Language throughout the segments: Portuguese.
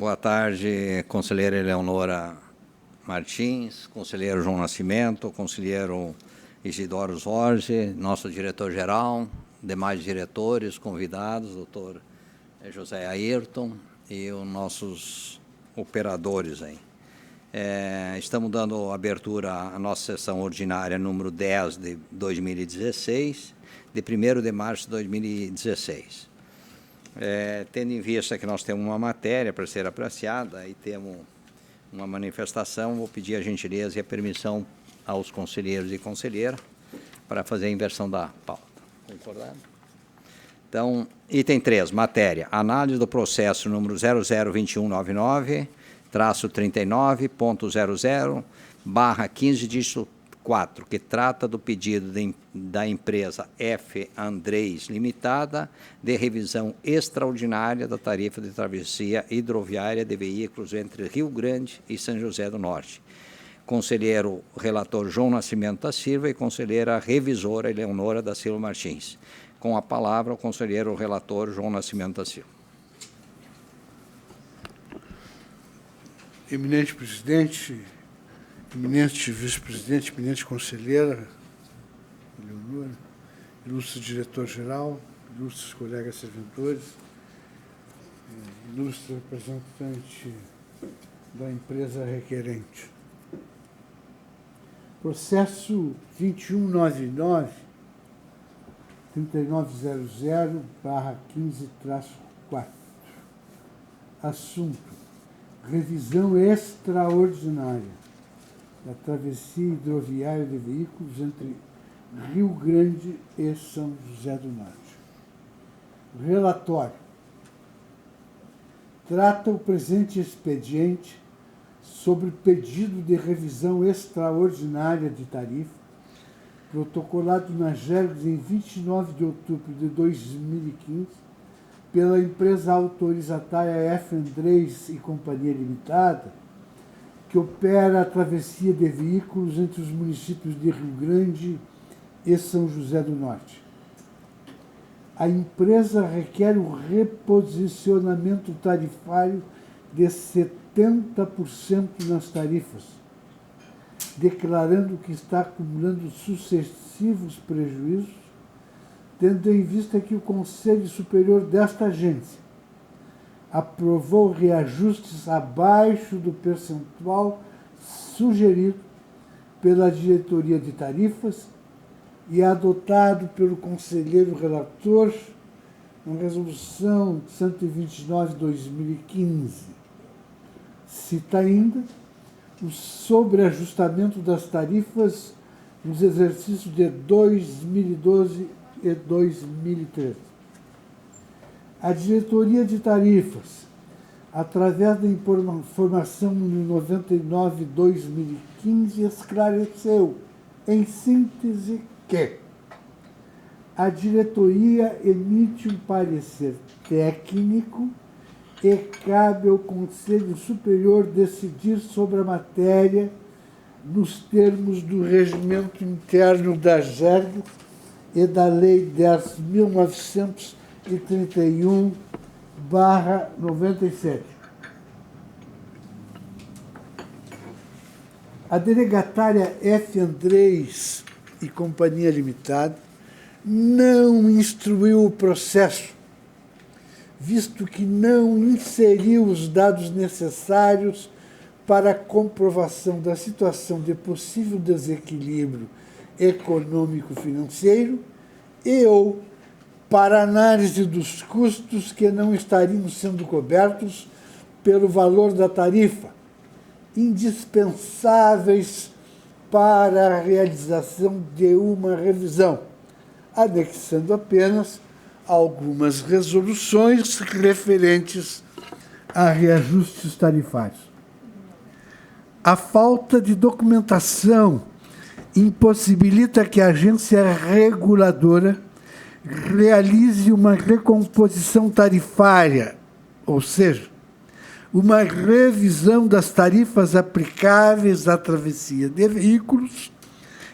Boa tarde, conselheira Eleonora Martins, conselheiro João Nascimento, conselheiro Isidoro Zorzi, nosso diretor-geral, demais diretores, convidados, doutor José Ayrton e os nossos operadores aí. Estamos dando abertura à nossa sessão ordinária número 10 de 2016, de 1º de março de 2016. Tendo em vista que nós temos uma matéria para ser apreciada e temos uma manifestação, vou pedir a gentileza e a permissão aos conselheiros e conselheira para fazer a inversão da pauta. Concordado? Então, item 3, matéria, análise do processo número 002199-39.00/15 dígito 4, que trata do pedido da empresa F. Andrés Limitada de revisão extraordinária da tarifa de travessia hidroviária de veículos entre Rio Grande e São José do Norte. Conselheiro relator João Nascimento da Silva e conselheira revisora Eleonora da Silva Martins. Com a palavra, o conselheiro relator João Nascimento da Silva. Eminente presidente, eminente vice-presidente, eminente conselheira, Eleonora, ilustre diretor-geral, ilustres colegas servidores, ilustre representante da empresa requerente. Processo 2199-3900/15-4. Assunto: revisão extraordinária da travessia hidroviária de veículos entre Rio Grande e São José do Norte. Relatório. Trata o presente expediente sobre pedido de revisão extraordinária de tarifa, protocolado na GERGS em 29 de outubro de 2015, pela empresa autorizatária F. Andrés e Companhia Limitada, que opera a travessia de veículos entre os municípios de Rio Grande e São José do Norte. A empresa requer o reposicionamento tarifário de 70% nas tarifas, declarando que está acumulando sucessivos prejuízos, tendo em vista que o Conselho Superior desta agência aprovou reajustes abaixo do percentual sugerido pela diretoria de tarifas e adotado pelo conselheiro relator na resolução 129/2015. Cita ainda o sobreajustamento das tarifas nos exercícios de 2012 e 2013. A diretoria de tarifas, através da informação número 99/2015, esclareceu, em síntese, que a diretoria emite um parecer técnico e cabe ao Conselho Superior decidir sobre a matéria nos termos do regimento interno da GERG e da Lei 10.931/97. A delegatária F. Andrés e Companhia Limitada não instruiu o processo, visto que não inseriu os dados necessários para a comprovação da situação de possível desequilíbrio econômico-financeiro e ou para análise dos custos que não estariam sendo cobertos pelo valor da tarifa, indispensáveis para a realização de uma revisão, anexando apenas algumas resoluções referentes a reajustes tarifários. A falta de documentação impossibilita que a agência reguladora realize uma recomposição tarifária, ou seja, uma revisão das tarifas aplicáveis à travessia de veículos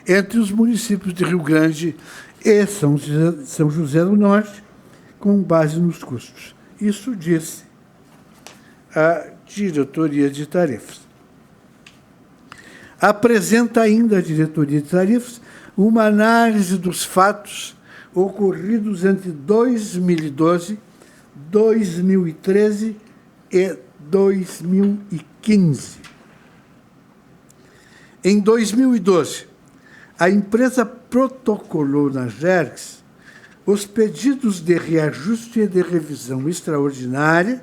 entre os municípios de Rio Grande e São José do Norte, com base nos custos. Isso disse a Diretoria de Tarifas. Apresenta ainda a Diretoria de Tarifas uma análise dos fatos ocorridos entre 2012, 2013 e 2015. Em 2012, a empresa protocolou na GERGS os pedidos de reajuste e de revisão extraordinária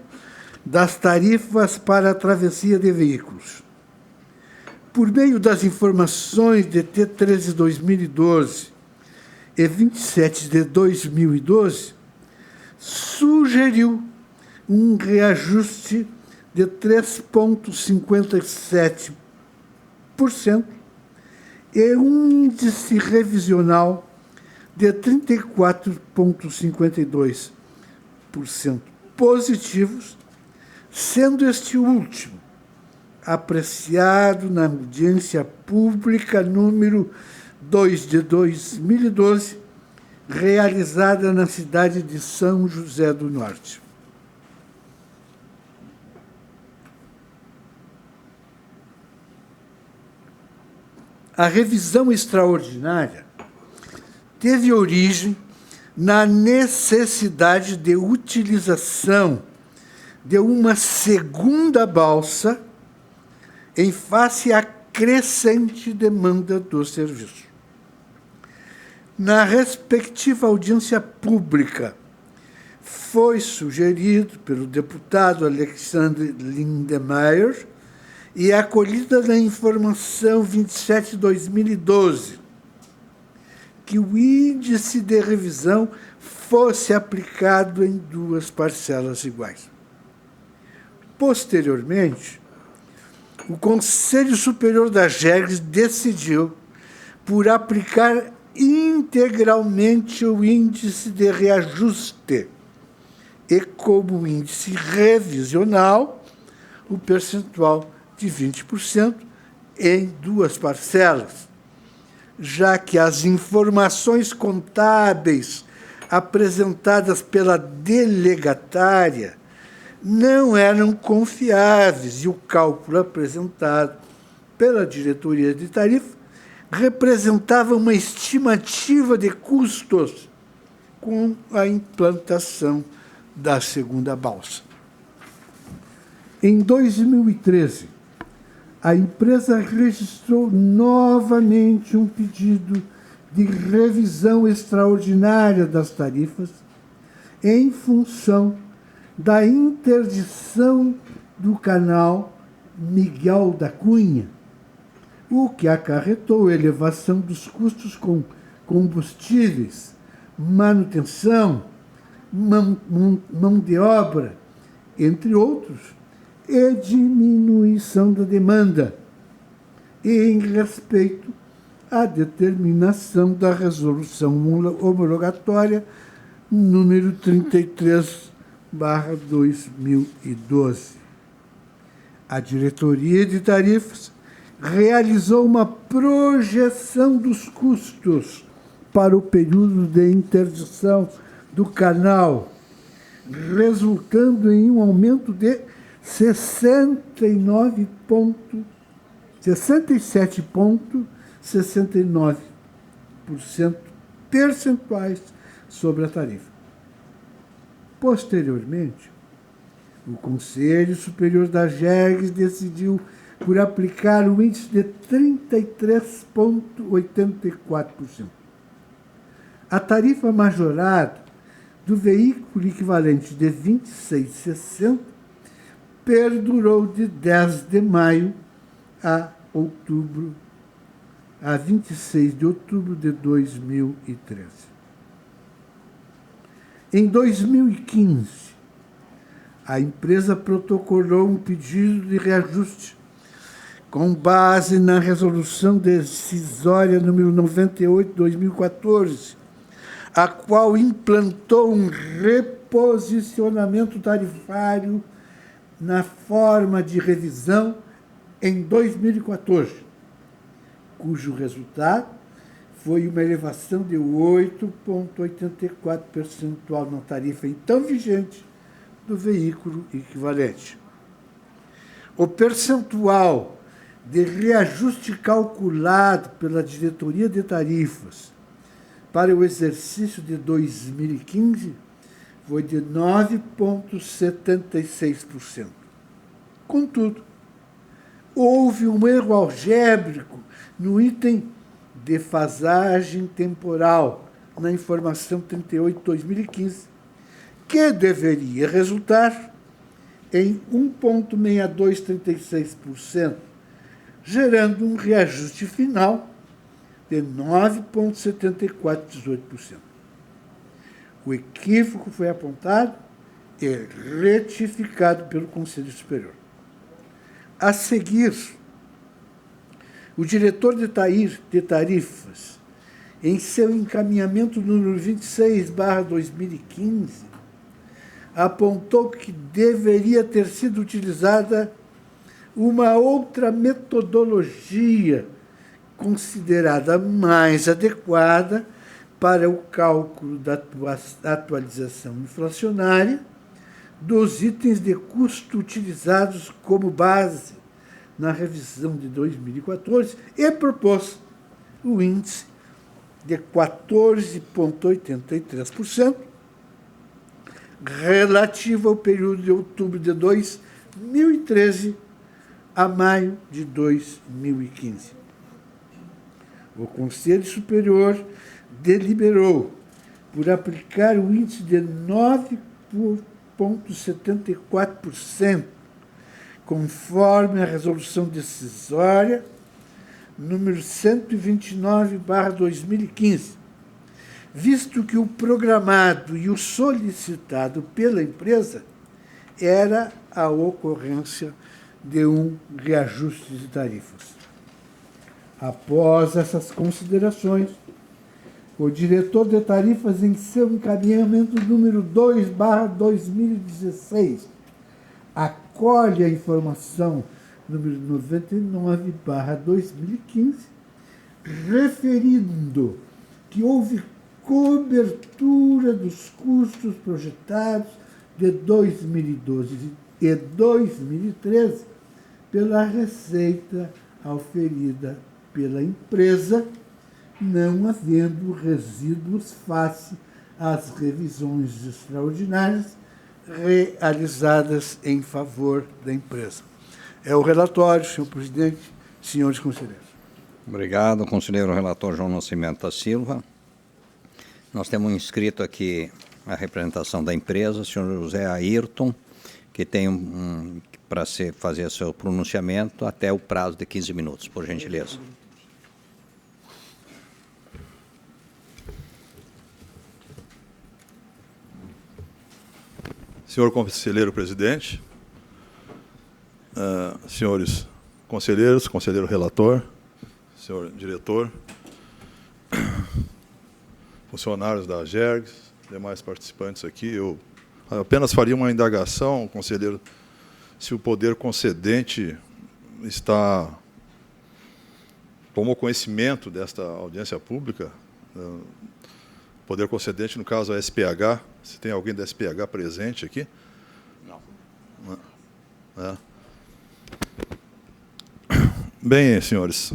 das tarifas para a travessia de veículos. Por meio das informações de T13/2012 e 27 de 2012, sugeriu um reajuste de 3,57% e um índice revisional de 34,52% positivos, sendo este último apreciado na audiência pública número 2 de 2012, realizada na cidade de São José do Norte. A revisão extraordinária teve origem na necessidade de utilização de uma segunda balsa em face à crescente demanda do serviço. Na respectiva audiência pública, foi sugerido pelo deputado Alexandre Lindemeyer e acolhida na informação 27/2012, que o índice de revisão fosse aplicado em 2 parcelas iguais. Posteriormente, o Conselho Superior da GERGS decidiu por aplicar integralmente o índice de reajuste e, como índice revisional, o percentual de 20% em 2 parcelas, já que as informações contábeis apresentadas pela delegatária não eram confiáveis e o cálculo apresentado pela diretoria de tarifa representava uma estimativa de custos com a implantação da segunda balsa. Em 2013, a empresa registrou novamente um pedido de revisão extraordinária das tarifas em função da interdição do canal Miguel da Cunha, o que acarretou elevação dos custos com combustíveis, manutenção, mão de obra, entre outros, e diminuição da demanda, e em respeito à determinação da resolução homologatória número 33/2012. A diretoria de tarifas realizou uma projeção dos custos para o período de interdição do canal, resultando em um aumento de 67,69% percentuais sobre a tarifa. Posteriormente, o Conselho Superior da GERGS decidiu por aplicar o índice de 33,84%. A tarifa majorada do veículo equivalente de 26,60 perdurou de 10 de maio a 26 de outubro de 2013. Em 2015, a empresa protocolou um pedido de reajuste com base na resolução decisória número 98/2014, a qual implantou um reposicionamento tarifário na forma de revisão em 2014, cujo resultado foi uma elevação de 8,84% na tarifa então vigente do veículo equivalente. o percentual de reajuste calculado pela diretoria de tarifas para o exercício de 2015 foi de 9,76%. Contudo, houve um erro algébrico no item defasagem temporal na informação 38/2015, que deveria resultar em 1,6236%, gerando um reajuste final de 9,7418%. O equívoco foi apontado e retificado pelo Conselho Superior. A seguir, o diretor de tarifas, em seu encaminhamento número 26/2015, apontou que deveria ter sido utilizada uma outra metodologia considerada mais adequada para o cálculo da atualização inflacionária dos itens de custo utilizados como base na revisão de 2014 e propôs o índice de 14,83% relativo ao período de outubro de 2013 a maio de 2015. O Conselho Superior deliberou por aplicar o índice de 9,74%, conforme a resolução decisória número 129/2015, visto que o programado e o solicitado pela empresa era a ocorrência de um reajuste de tarifas. Após essas considerações, o diretor de tarifas, em seu encaminhamento número 2/2016, acolhe a informação número 99/2015, referindo que houve cobertura dos custos projetados de 2012 e 2013 pela receita auferida pela empresa, não havendo resíduos face às revisões extraordinárias realizadas em favor da empresa. É o relatório, senhor presidente, senhores conselheiros. Obrigado, conselheiro relator João Nascimento da Silva. Nós temos inscrito aqui a representação da empresa, o senhor José Ayrton, que tem para fazer seu pronunciamento até o prazo de 15 minutos, por gentileza. Senhor conselheiro presidente, senhores conselheiros, conselheiro relator, senhor diretor, funcionários da AGERGS, demais participantes aqui, eu apenas faria uma indagação, conselheiro, se o poder concedente tomou conhecimento desta audiência pública, o poder concedente, no caso a SPH, se tem alguém da SPH presente aqui? Não. É. Bem, senhores,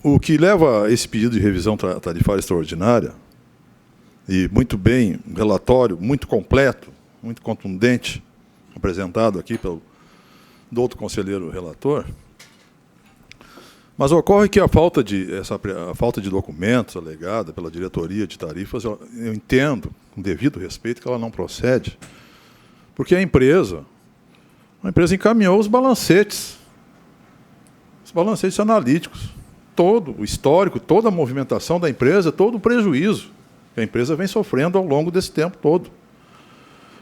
o que leva a esse pedido de revisão tarifária extraordinária, e muito bem, um relatório muito completo, muito contundente, apresentado aqui pelo doutor conselheiro relator, mas ocorre que a falta de documentos alegada pela diretoria de tarifas, eu entendo, com devido respeito, que ela não procede, porque a empresa encaminhou os balancetes analíticos, todo o histórico, toda a movimentação da empresa, todo o prejuízo que a empresa vem sofrendo ao longo desse tempo todo.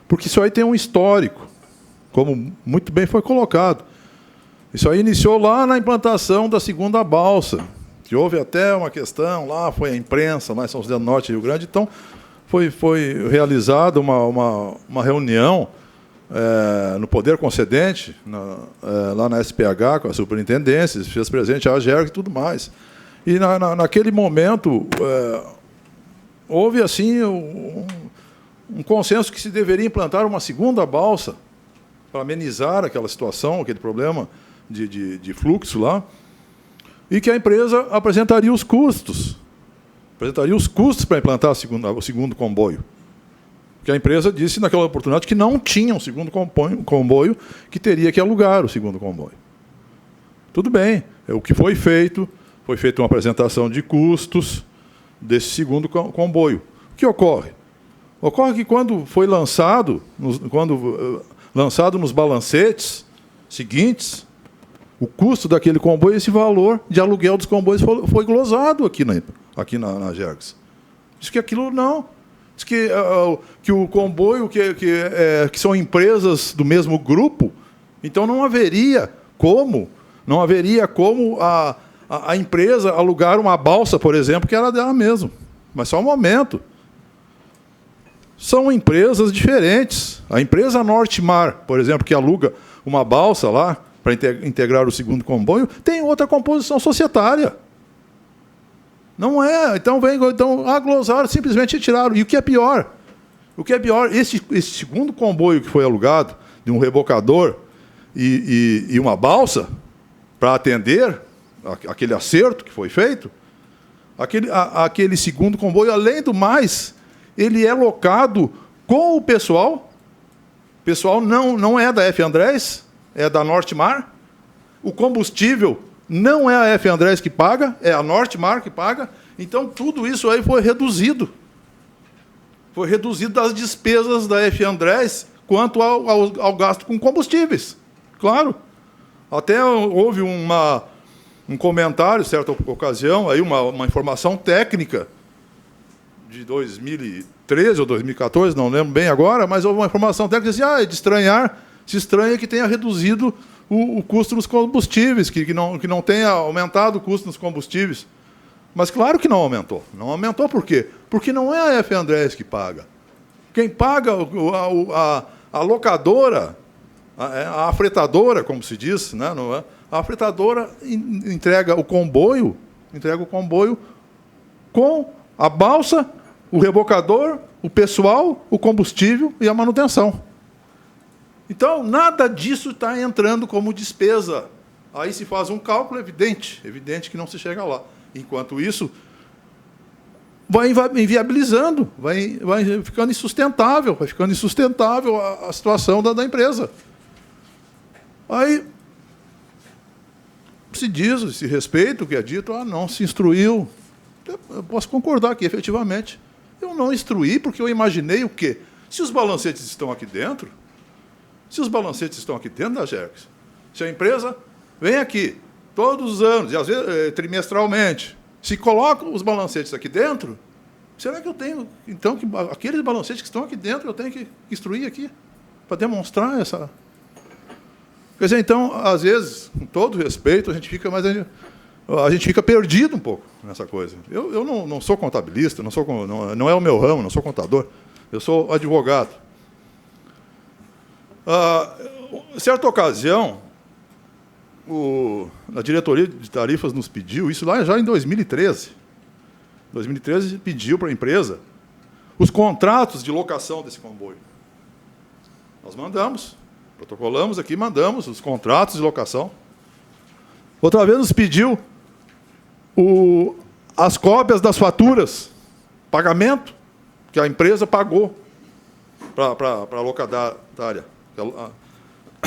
Porque isso aí tem um histórico, como muito bem foi colocado. Isso aí iniciou lá na implantação da segunda balsa, que houve até uma questão, lá foi a imprensa, lá em São José do Norte, Rio Grande, então foi realizada uma reunião no Poder Concedente, lá na SPH, com a superintendência, fez presente a AGERG e tudo mais. E naquele momento houve assim um consenso que se deveria implantar uma segunda balsa para amenizar aquela situação, aquele problema de fluxo lá, e que a empresa apresentaria os custos. Apresentaria os custos para implantar o segundo comboio. Porque a empresa disse naquela oportunidade que não tinha um segundo comboio, que teria que alugar o segundo comboio. Tudo bem, o que foi feita uma apresentação de custos desse segundo comboio. O que ocorre? Ocorre que quando foi lançado nos balancetes seguintes, o custo daquele comboio, esse valor de aluguel dos comboios foi glosado aqui na Gergs. Diz que aquilo não. Diz que o comboio, que são empresas do mesmo grupo, então não haveria como a empresa alugar uma balsa, por exemplo, que era dela mesmo. Mas só um momento. São empresas diferentes. A empresa Norte-Mar, por exemplo, que aluga uma balsa lá para integrar o segundo comboio, tem outra composição societária. Não é. Então, glosaram, simplesmente tiraram. E o que é pior? Esse segundo comboio que foi alugado, de um rebocador e uma balsa, para atender aquele acerto que foi feito, aquele segundo comboio, além do mais, ele é locado com o pessoal. O pessoal não é da F. Andrés, é da Norte-Mar. O combustível não é a F. Andrés que paga, é a Norte-Mar que paga. Então, tudo isso aí foi reduzido. Foi reduzido das despesas da F. Andrés quanto ao gasto com combustíveis. Claro. Até houve um comentário, certa ocasião, aí uma informação técnica de 2013 ou 2014, não lembro bem agora, mas houve uma informação técnica que dizia, de estranhar, se estranha que tenha reduzido o custo nos combustíveis, que não tenha aumentado o custo nos combustíveis. Mas claro que não aumentou. Não aumentou por quê? Porque não é a F. Andrés que paga. Quem paga a locadora, a afretadora, como se diz, né? A afretadora entrega o comboio com a balsa, o rebocador, o pessoal, o combustível e a manutenção. Então, nada disso está entrando como despesa. Aí se faz um cálculo evidente que não se chega lá. Enquanto isso, vai inviabilizando, vai ficando insustentável, a situação da empresa. Aí se respeita o que é dito, não se instruiu. Eu posso concordar que, efetivamente, eu não instruí porque eu imaginei o quê? Se os balancetes estão aqui dentro da Gergs, se a empresa vem aqui todos os anos, e às vezes trimestralmente, se coloca os balancetes aqui dentro, será que eu tenho, então, que aqueles balancetes que estão aqui dentro, eu tenho que instruir aqui, para demonstrar essa... Quer dizer, então, às vezes, com todo respeito, a gente fica perdido um pouco nessa coisa. Eu não sou contabilista, não é o meu ramo, não sou contador, eu sou advogado. Certa ocasião, a diretoria de tarifas nos pediu, isso lá já em 2013. 2013 pediu para a empresa os contratos de locação desse comboio. Nós mandamos, protocolamos aqui, mandamos os contratos de locação. Outra vez nos pediu as cópias das faturas, pagamento que a empresa pagou para a locatária,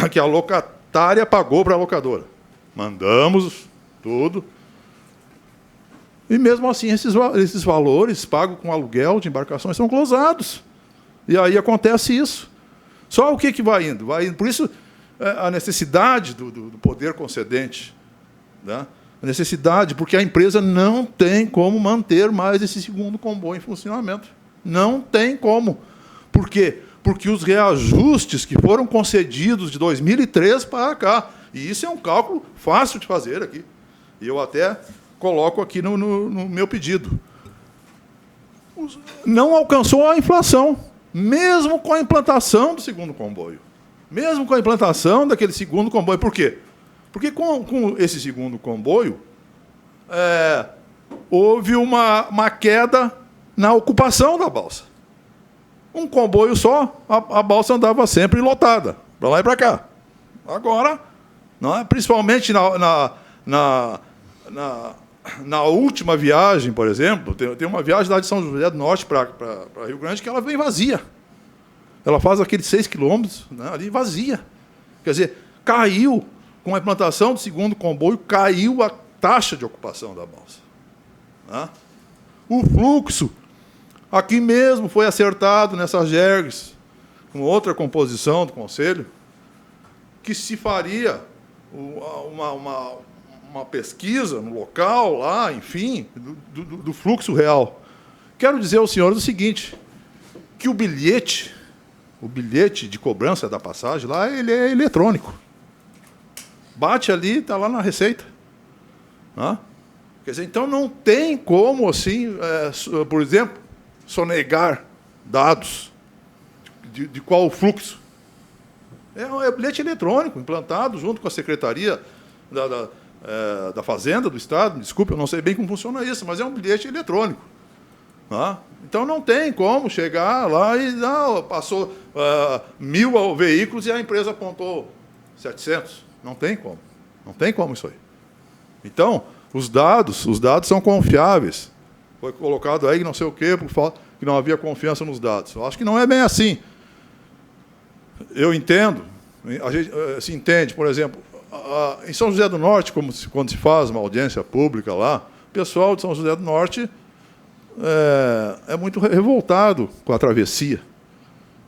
que a locatária pagou para a locadora. Mandamos tudo. E, mesmo assim, esses valores pagos com aluguel de embarcações são glosados. E aí acontece isso. Só o que vai indo? Vai indo. Por isso, a necessidade do poder concedente, né? A necessidade, porque a empresa não tem como manter mais esse segundo comboio em funcionamento. Não tem como. Por quê? Porque os reajustes que foram concedidos de 2003 para cá, e isso é um cálculo fácil de fazer aqui, e eu até coloco aqui no meu pedido, não alcançou a inflação, mesmo com a implantação do segundo comboio. Mesmo com a implantação daquele segundo comboio. Por quê? Porque com esse segundo comboio, houve uma queda na ocupação da balsa. Um comboio só, a balsa andava sempre lotada. para lá e para cá. Agora, não é? Principalmente na última viagem, por exemplo, tem uma viagem lá de São José do Norte para Rio Grande que ela vem vazia. Ela faz aqueles 6 quilômetros, né, ali vazia. Quer dizer, caiu, com a implantação do segundo comboio, caiu a taxa de ocupação da balsa. Né? O fluxo, aqui mesmo foi acertado nessas jergues, com outra composição do Conselho, que se faria uma pesquisa no local, lá, enfim, do fluxo real. Quero dizer aos senhores o seguinte, que o bilhete de cobrança da passagem lá, ele é eletrônico. Bate ali, está lá na receita. Né? Quer dizer, então não tem como, assim, por exemplo, sonegar dados de qual o fluxo. É bilhete eletrônico, implantado junto com a Secretaria da Fazenda do Estado. Desculpe, eu não sei bem como funciona isso, mas é um bilhete eletrônico. Né? Então não tem como chegar lá e passou 1.000 veículos e a empresa apontou 700. Não tem como. Não tem como isso aí. Então, os dados são confiáveis. Foi colocado aí não sei o quê, que não havia confiança nos dados. Eu acho que não é bem assim. Eu entendo, a gente se entende, por exemplo, em São José do Norte, quando se faz uma audiência pública lá, o pessoal de São José do Norte é muito revoltado com a travessia.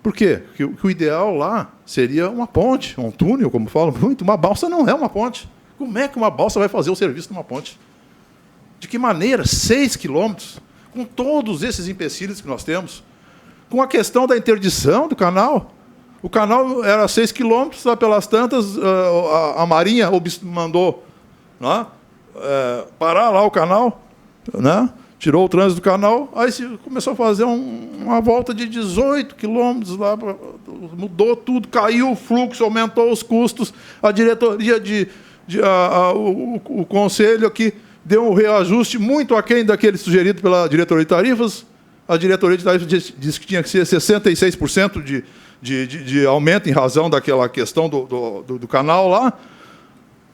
Por quê? Porque o ideal lá seria uma ponte, um túnel, como falam muito. Uma balsa não é uma ponte. Como é que uma balsa vai fazer o serviço de uma ponte? De que maneira? 6 quilômetros, com todos esses empecilhos que nós temos, com a questão da interdição do canal. O canal era 6 quilômetros, lá pelas tantas, a Marinha mandou, né, parar lá o canal, né, tirou o trânsito do canal, aí se começou a fazer uma volta de 18 quilômetros lá, mudou tudo, caiu o fluxo, aumentou os custos, a diretoria o conselho aqui deu um reajuste muito aquém daquele sugerido pela diretoria de tarifas. A diretoria de tarifas disse que tinha que ser 66% de aumento em razão daquela questão do canal lá.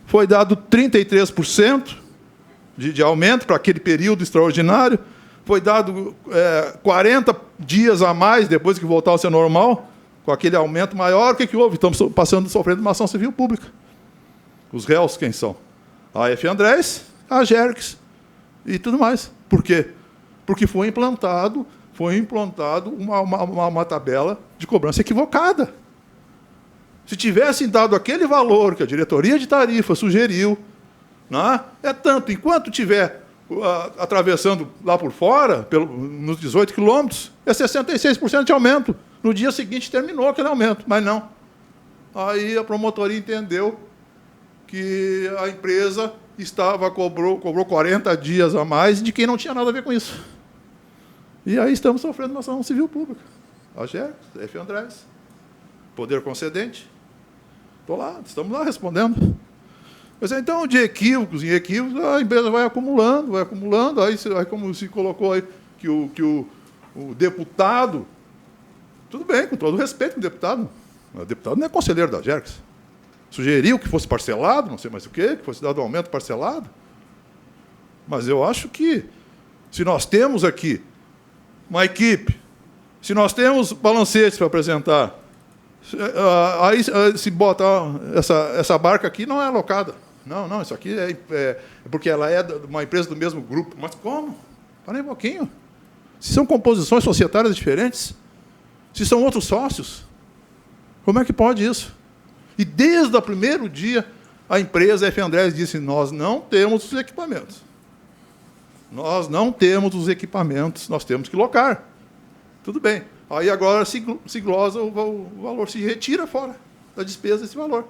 Foi dado 33% de aumento para aquele período extraordinário. Foi dado 40 dias a mais, depois que voltasse ao normal, com aquele aumento maior. O que houve? Estamos sofrendo uma ação civil pública. Os réus quem são? A F. Andrés, a Jerques e tudo mais. Por quê? Porque foi implantado uma tabela de cobrança equivocada. Se tivessem dado aquele valor que a diretoria de tarifa sugeriu, né, tanto, enquanto estiver atravessando lá por fora, nos 18 quilômetros, é 66% de aumento. No dia seguinte terminou aquele aumento, mas não. Aí a promotoria entendeu que a empresa cobrou 40 dias a mais de quem não tinha nada a ver com isso. E aí estamos sofrendo uma ação civil pública. A GER, F. Andrés, poder concedente. Estamos lá respondendo. Mas então, de equívocos em equívocos, a empresa vai acumulando, aí como se colocou aí, que o deputado, tudo bem, com todo respeito com o deputado não é conselheiro da Jerques. Sugeriu que fosse parcelado, não sei mais o quê, que fosse dado um aumento parcelado. Mas eu acho que, se nós temos aqui uma equipe, se nós temos balancetes para apresentar, aí se bota essa barca aqui não é alocada. Não, isso aqui é porque ela é de uma empresa do mesmo grupo. Mas como? Para um pouquinho. Se são composições societárias diferentes, se são outros sócios, como é que pode isso? E desde o primeiro dia, a empresa F. Andrés disse, nós não temos os equipamentos. Nós não temos os equipamentos, nós temos que locar. Tudo bem. Aí agora se glosa o valor, se retira fora da despesa esse valor.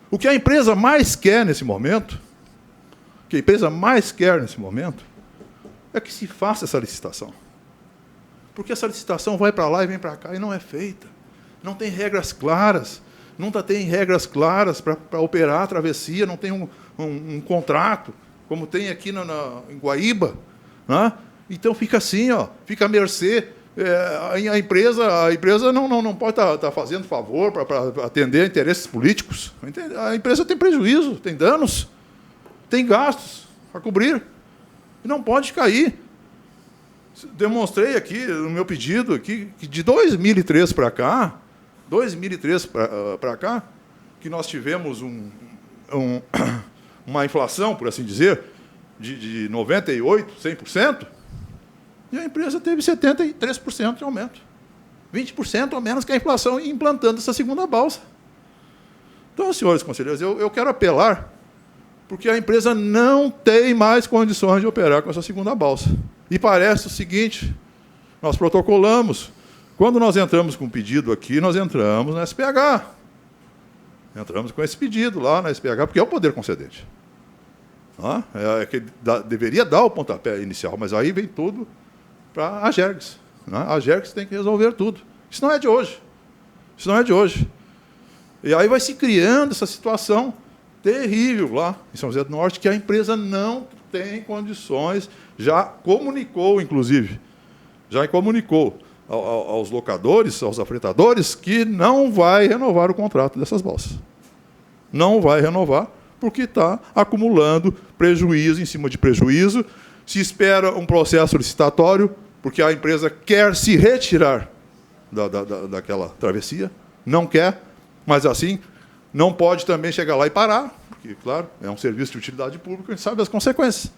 O que a empresa mais quer nesse momento, é que se faça essa licitação. Porque essa licitação vai para lá e vem para cá e não é feita. Não tem regras claras. Nunca tem regras claras para operar a travessia, não tem um contrato, como tem aqui em Guaíba. Né? Então fica assim, fica à mercê A empresa não pode estar fazendo favor para atender interesses políticos. A empresa tem prejuízo, tem danos, tem gastos a cobrir. E não pode cair. Demonstrei aqui, no meu pedido, aqui, que de 2003 para cá, que nós tivemos uma inflação, por assim dizer, de 98%, 100%, e a empresa teve 73% de aumento. 20% a menos que a inflação implantando essa segunda balsa. Então, senhores conselheiros, eu quero apelar, porque a empresa não tem mais condições de operar com essa segunda balsa. E parece o seguinte, nós protocolamos, quando nós entramos com o pedido aqui, nós entramos na SPH. Entramos com esse pedido lá na SPH, porque é o poder concedente. Deveria dar o pontapé inicial, mas aí vem tudo para a Agergs. A Agergs tem que resolver tudo. Isso não é de hoje. E aí vai se criando essa situação terrível lá em São José do Norte, que a empresa não tem condições, já comunicou, inclusive, aos locadores, aos afretadores, que não vai renovar o contrato dessas balsas. Não vai renovar, porque está acumulando prejuízo em cima de prejuízo. Se espera um processo licitatório, porque a empresa quer se retirar daquela travessia, não quer, mas assim, não pode também chegar lá e parar, porque, claro, é um serviço de utilidade pública, a gente sabe as consequências.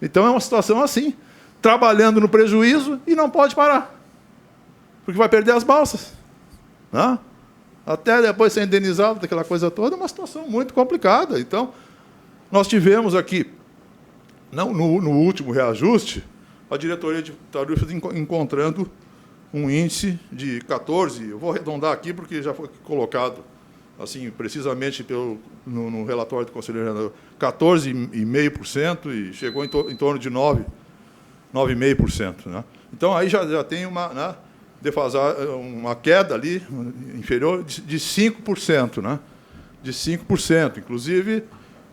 Então é uma situação assim, trabalhando no prejuízo e não pode parar, porque vai perder as balsas. Até depois ser indenizado daquela coisa toda, é uma situação muito complicada. Então, nós tivemos aqui, no último reajuste, a diretoria de tarifas encontrando um índice de 14%, eu vou arredondar aqui porque já foi colocado assim, precisamente no relatório do conselheiro, 14,5% e chegou em torno de 9,5%. Né? Então, aí já tem uma uma queda ali inferior de 5%. Né? De 5%. Inclusive,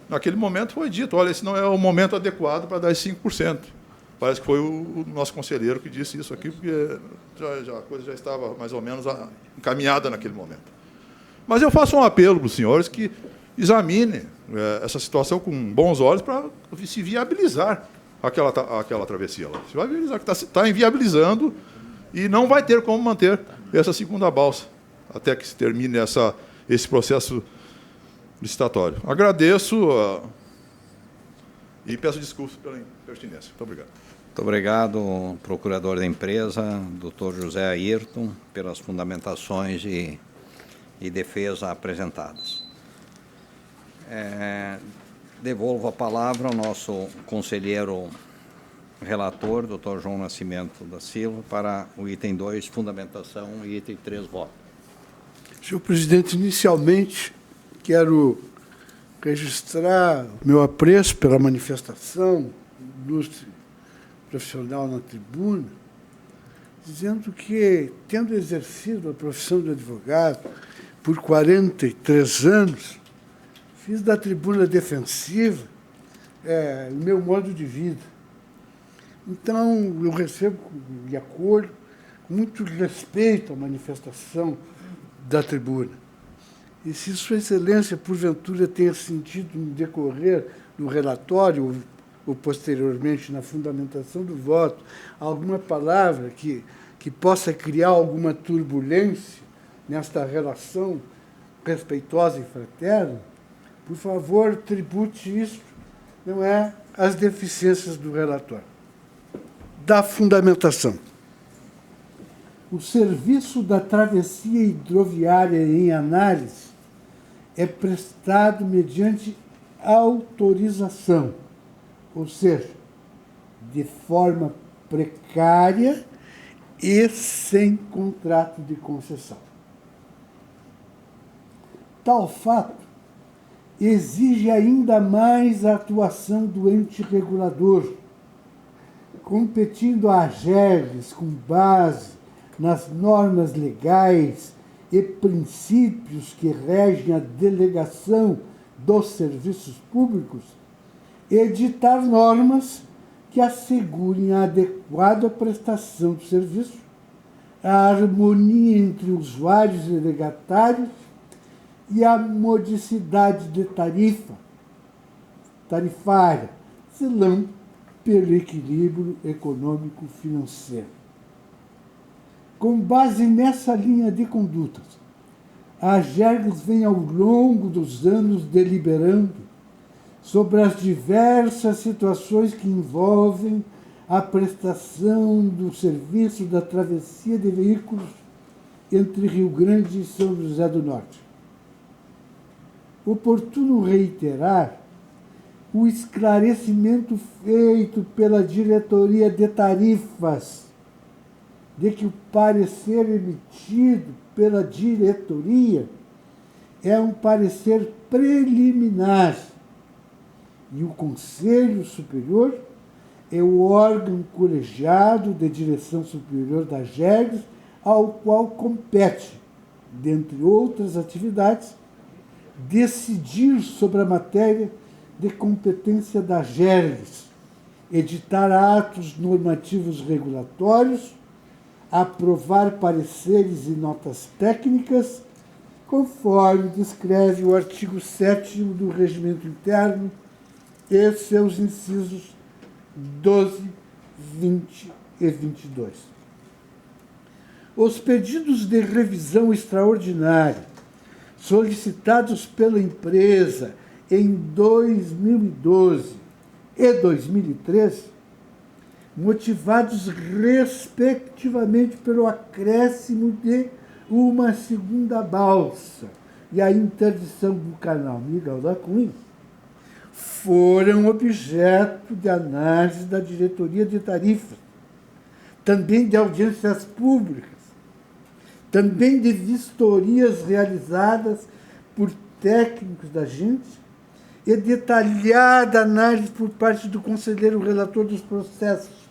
naquele momento foi dito, olha, esse não é o momento adequado para dar esse 5%. Parece que foi o nosso conselheiro que disse isso aqui, porque a coisa já estava mais ou menos encaminhada naquele momento. Mas eu faço um apelo para os senhores que examinem essa situação com bons olhos para se viabilizar aquela travessia lá. Se vai viabilizar, que está inviabilizando e não vai ter como manter essa segunda balsa até que se termine esse processo licitatório. Agradeço e peço desculpas pela impertinência. Muito obrigado. Muito obrigado, procurador da empresa, doutor José Ayrton, pelas fundamentações e defesa apresentadas. Devolvo a palavra ao nosso conselheiro relator, doutor João Nascimento da Silva, para o item 2, fundamentação, e item 3, voto. Senhor presidente, inicialmente quero registrar o meu apreço pela manifestação ilustre profissional na tribuna, dizendo que, tendo exercido a profissão de advogado por 43 anos, fiz da tribuna defensiva o meu modo de vida. Então, eu recebo e acolho com muito respeito a manifestação da tribuna. E se Sua Excelência, porventura, tenha sentido no decorrer do relatório ou posteriormente na fundamentação do voto, alguma palavra que possa criar alguma turbulência nesta relação respeitosa e fraterna, por favor, tribute isso, não é, às deficiências do relatório. Da fundamentação. O serviço da travessia hidroviária em análise é prestado mediante autorização, ou seja, de forma precária e sem contrato de concessão. Tal fato exige ainda mais a atuação do ente regulador, competindo à Agergs com base nas normas legais e princípios que regem a delegação dos serviços públicos, editar normas que assegurem a adequada prestação do serviço, a harmonia entre usuários e legatários e a modicidade de tarifária, zelando pelo equilíbrio econômico-financeiro. Com base nessa linha de condutas, a Agergs vem ao longo dos anos deliberando sobre as diversas situações que envolvem a prestação do serviço da travessia de veículos entre Rio Grande e São José do Norte. Oportuno reiterar o esclarecimento feito pela Diretoria de Tarifas de que o parecer emitido pela diretoria é um parecer preliminar e o Conselho Superior é o órgão colegiado de direção superior da Agergs, ao qual compete, dentre outras atividades, decidir sobre a matéria de competência da Agergs, editar atos normativos regulatórios, aprovar pareceres e notas técnicas, conforme descreve o artigo 7º do Regimento Interno e seus incisos 12, 20 e 22. Os pedidos de revisão extraordinária solicitados pela empresa em 2012 e 2013, motivados respectivamente pelo acréscimo de uma segunda balsa e a interdição do canal Miguel da Cunha, foram objeto de análise da Diretoria de Tarifas, também de audiências públicas, também de vistorias realizadas por técnicos da agência e detalhada análise por parte do conselheiro relator dos processos,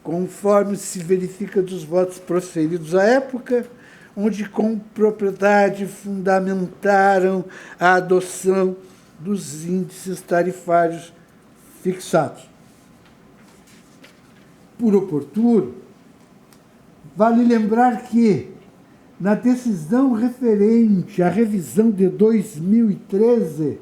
conforme se verifica dos votos proferidos à época, onde com propriedade fundamentaram a adoção dos índices tarifários fixados. Por oportuno, vale lembrar que, na decisão referente à revisão de 2013,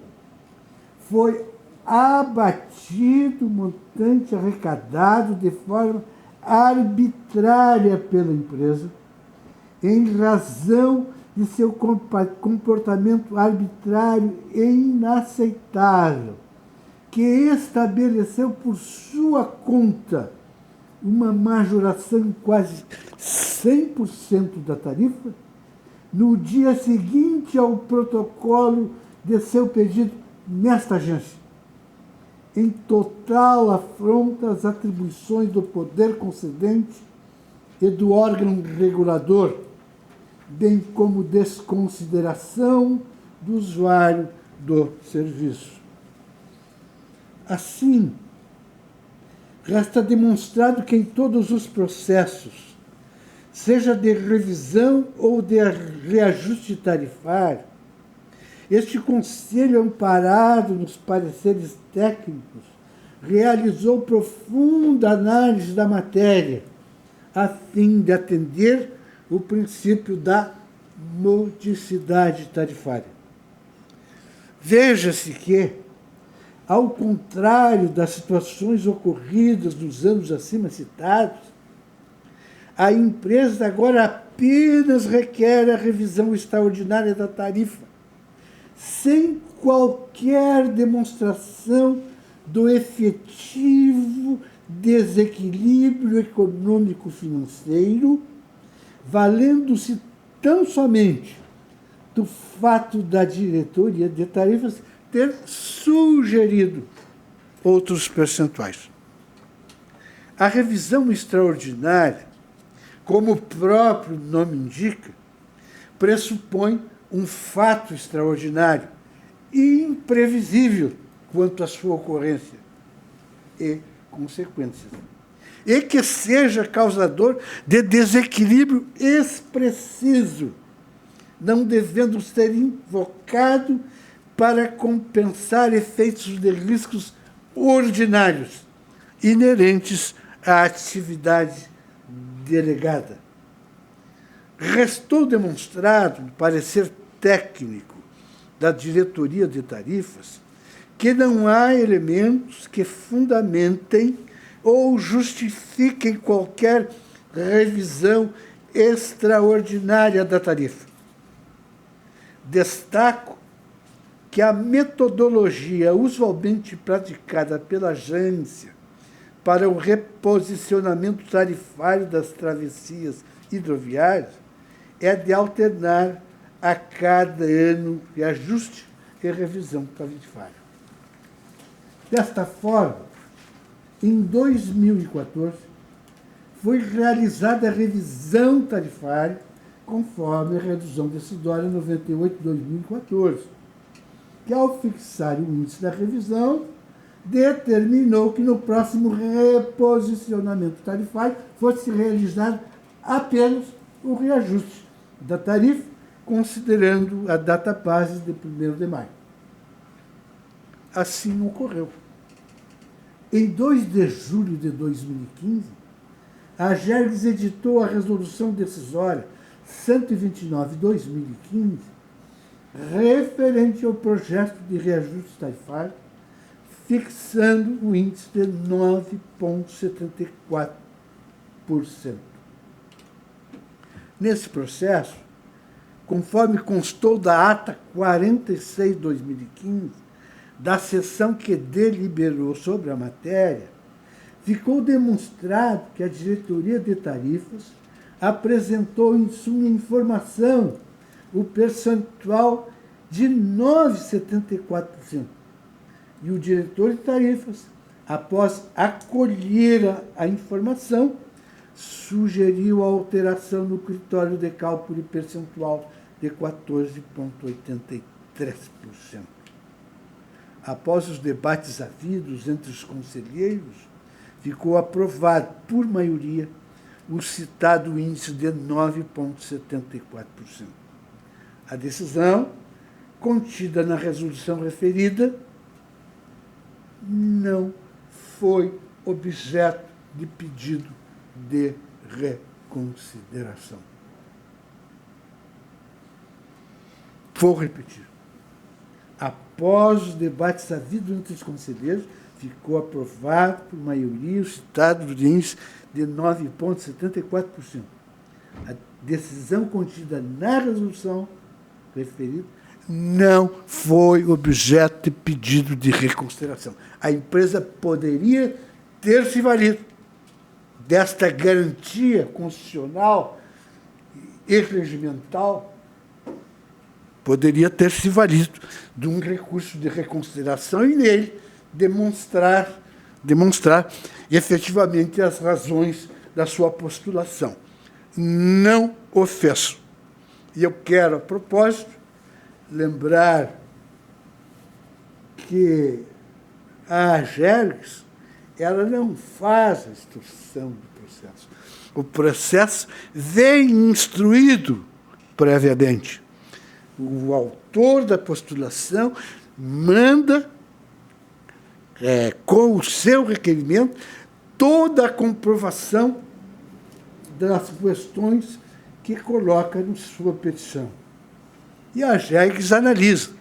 foi abatido o montante arrecadado de forma arbitrária pela empresa, em razão de seu comportamento arbitrário e inaceitável, que estabeleceu por sua conta uma majoração em quase 100% da tarifa, no dia seguinte ao protocolo de seu pedido nesta agência, em total afronta às atribuições do poder concedente e do órgão regulador, bem como desconsideração do usuário do serviço. Assim, resta demonstrado que em todos os processos, seja de revisão ou de reajuste tarifário, este Conselho, amparado nos pareceres técnicos, realizou profunda análise da matéria, a fim de atender o princípio da modicidade tarifária. Veja-se que, ao contrário das situações ocorridas nos anos acima citados, a empresa agora apenas requer a revisão extraordinária da tarifa, sem qualquer demonstração do efetivo desequilíbrio econômico-financeiro, valendo-se tão somente do fato da diretoria de tarifas ter sugerido outros percentuais. A revisão extraordinária, como o próprio nome indica, pressupõe um fato extraordinário e imprevisível quanto à sua ocorrência e consequências, e que seja causador de desequilíbrio expressivo, não devendo ser invocado para compensar efeitos de riscos ordinários inerentes à atividade delegada. Restou demonstrado, no parecer técnico da diretoria de tarifas, que não há elementos que fundamentem ou justifiquem qualquer revisão extraordinária da tarifa. Destaco que a metodologia usualmente praticada pela agência para o reposicionamento tarifário das travessias hidroviárias é de alternar a cada ano reajuste e revisão tarifária. Desta forma, em 2014, foi realizada a revisão tarifária conforme a redução decisória 98/2014, que, ao fixar o índice da revisão, determinou que no próximo reposicionamento tarifário fosse realizado apenas o reajuste da tarifa, considerando a data base de 1º de maio. Assim ocorreu. Em 2 de julho de 2015, a AGERGS editou a resolução decisória 129/2015, referente ao projeto de reajuste tarifário, fixando o índice de 9,74%. Nesse processo, conforme constou da ata 46/2015, da sessão que deliberou sobre a matéria, ficou demonstrado que a diretoria de tarifas apresentou em sua informação o percentual de 9,74%. E o diretor de tarifas, após acolher a informação, sugeriu a alteração no critério de cálculo percentual de 14,83%. Após os debates havidos entre os conselheiros, ficou aprovado por maioria o citado índice de 9,74%. A decisão, contida na resolução referida, não foi objeto de pedido de reconsideração. Vou repetir. Após os debates havidos entre os conselheiros, ficou aprovado por maioria o citado índice de 9,74%. A decisão contida na resolução referida não foi objeto de pedido de reconsideração. A empresa poderia ter se valido desta garantia constitucional e regimental, poderia ter se valido de um recurso de reconsideração e nele demonstrar efetivamente as razões da sua postulação. Não o fez. E eu quero, a propósito, lembrar que a AGERGS, ela não faz a instrução do processo. O processo vem instruído previamente. O autor da postulação manda, com o seu requerimento, toda a comprovação das questões que coloca na sua petição. E a AGERGS analisa.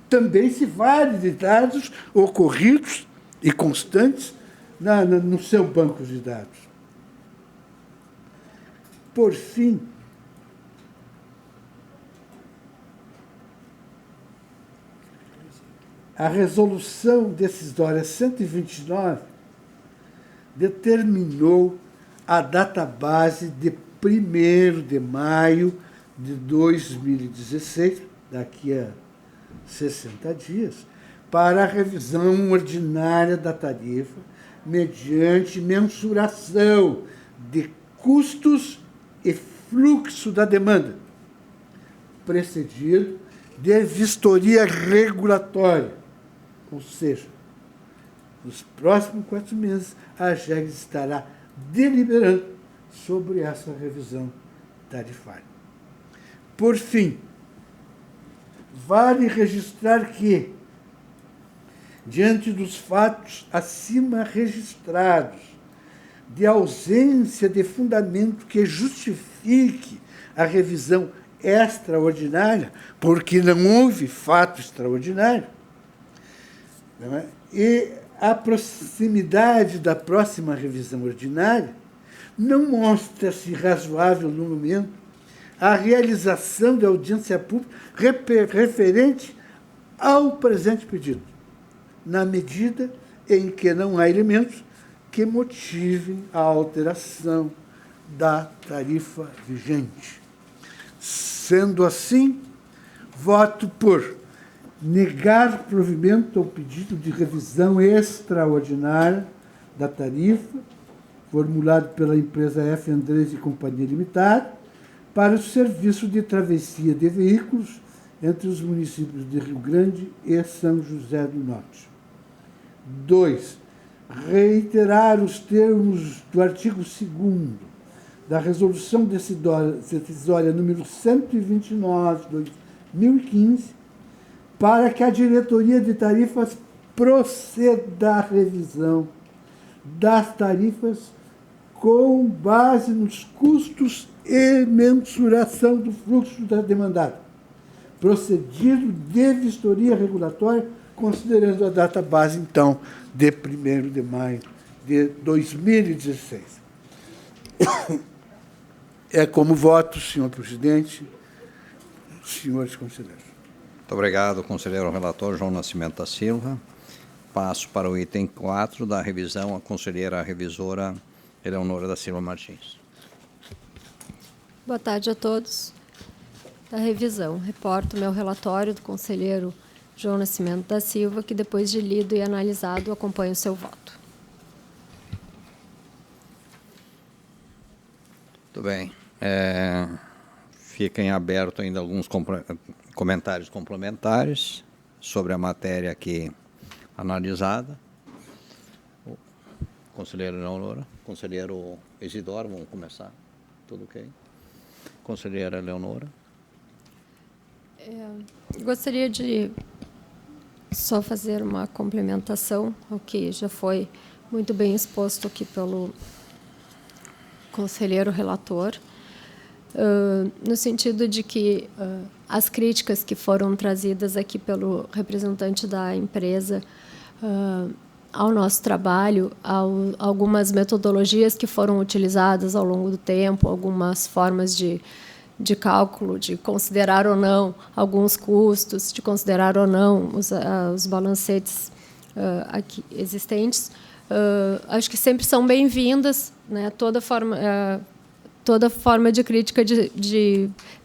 Também se vale de dados ocorridos e constantes no seu banco de dados. Por fim, a resolução decisória 129 determinou a data base de 1º de maio de 2016, daqui a 60 dias, para a revisão ordinária da tarifa, mediante mensuração de custos e fluxo da demanda, precedido de vistoria regulatória. Ou seja, nos próximos 4 meses, a AGERGS estará deliberando sobre essa revisão tarifária. Por fim, vale registrar que, diante dos fatos acima registrados, de ausência de fundamento que justifique a revisão extraordinária, porque não houve fato extraordinário, não é? E a proximidade da próxima revisão ordinária não mostra-se razoável no momento a realização de audiência pública referente ao presente pedido, na medida em que não há elementos que motivem a alteração da tarifa vigente. Sendo assim, voto por negar provimento ao pedido de revisão extraordinária da tarifa, formulado pela empresa F. Andrés e Companhia Limitada, para o serviço de travessia de veículos entre os municípios de Rio Grande e São José do Norte. 2. Reiterar os termos do artigo 2º da Resolução Decisória número 129, de 2015, para que a Diretoria de Tarifas proceda à revisão das tarifas com base nos custos e mensuração do fluxo da demandada, procedido de vistoria regulatória, considerando a data base, então, de 1º de maio de 2016. É como voto, senhor presidente, senhores conselheiros. Muito obrigado, conselheiro relator João Nascimento da Silva. Passo para o item 4 da revisão, a conselheira revisora Eleonora da Silva Martins. Boa tarde a todos. Da revisão, reporto meu relatório do conselheiro João Nascimento da Silva, que depois de lido e analisado, acompanho o seu voto. Muito bem. Fica em aberto ainda alguns comentários complementares sobre a matéria aqui analisada. Conselheiro Eleonora, conselheiro Isidoro, vamos começar. Tudo ok? Conselheira Eleonora. Gostaria de só fazer uma complementação ao que já foi muito bem exposto aqui pelo conselheiro relator, no sentido de que as críticas que foram trazidas aqui pelo representante da empresa ao nosso trabalho, algumas metodologias que foram utilizadas ao longo do tempo, algumas formas de cálculo, de considerar ou não alguns custos, de considerar ou não os balancetes aqui existentes, acho que sempre são bem-vindas, né? Toda forma de crítica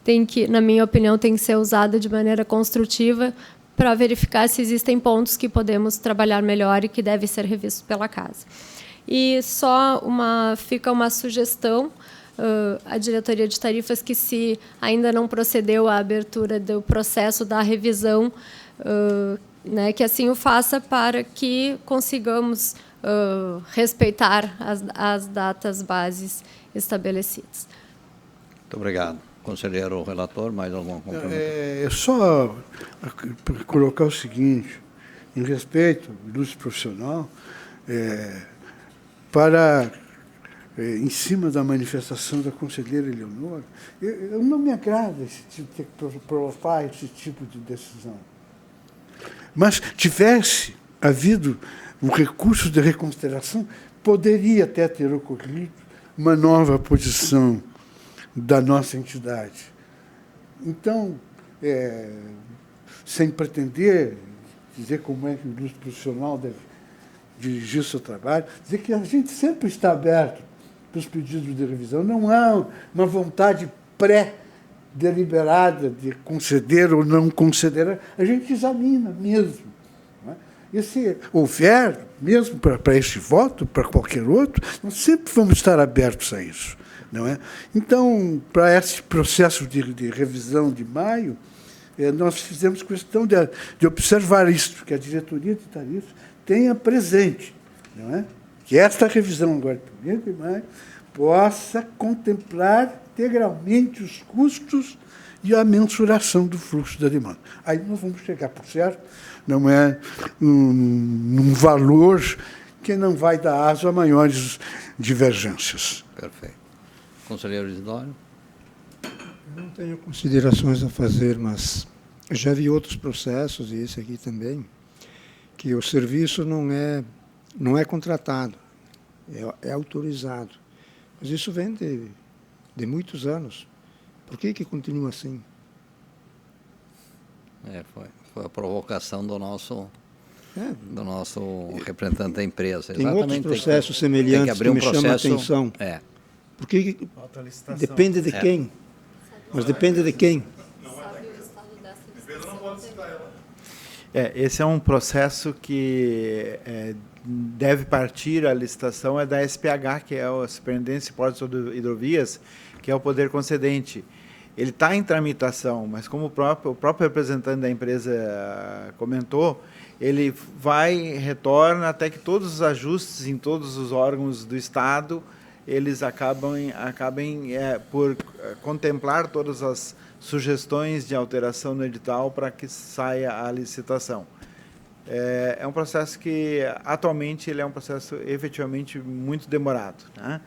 tem que, na minha opinião, tem que ser usada de maneira construtiva para verificar se existem pontos que podemos trabalhar melhor e que devem ser revistos pela casa. E só fica uma sugestão à diretoria de tarifas que, se ainda não procedeu à abertura do processo da revisão, né, que assim o faça, para que consigamos respeitar as datas bases estabelecidas. Muito obrigado. Conselheiro relator, mais alguma complementação? Só colocar o seguinte, em respeito ao ilustre profissional, em cima da manifestação da conselheira Eleonora, eu não me agrada ter que provar esse tipo de decisão. Mas tivesse havido um recurso de reconsideração, poderia até ter ocorrido uma nova posição da nossa entidade. Então, sem pretender dizer como é que o ilustre profissional deve dirigir o seu trabalho, dizer que a gente sempre está aberto para os pedidos de revisão. Não há uma vontade pré-deliberada de conceder ou não conceder. A gente examina mesmo. Não é? E se houver, mesmo para este voto, para qualquer outro, nós sempre vamos estar abertos a isso. Não é? Então, para esse processo de revisão de maio, nós fizemos questão de observar isso, que a diretoria de tarifas tenha presente, não é? Que esta revisão agora, de 1º de maio, possa contemplar integralmente os custos e a mensuração do fluxo da demanda. Aí nós vamos chegar, por certo, não é num valor que não vai dar aso a maiores divergências. Perfeito. Conselheiro Isidório? Eu não tenho considerações a fazer, mas já vi outros processos, e esse aqui também, que o serviço não é contratado, é autorizado. Mas isso vem de muitos anos. Por que continua assim? Foi a provocação do nosso representante da empresa. Tem outros processos semelhantes que me chamam a atenção. Por que depende de quem? Mas depende de quem? Esse é um processo que deve partir, a licitação é da SPH, que é a Superintendência de Portos e Hidrovias, que é o poder concedente. Ele está em tramitação, mas como o próprio representante da empresa comentou, ele retorna até que todos os ajustes em todos os órgãos do Estado, eles acabem por contemplar todas as sugestões de alteração no edital para que saia a licitação. É um processo que, atualmente, ele é um processo efetivamente muito demorado, né?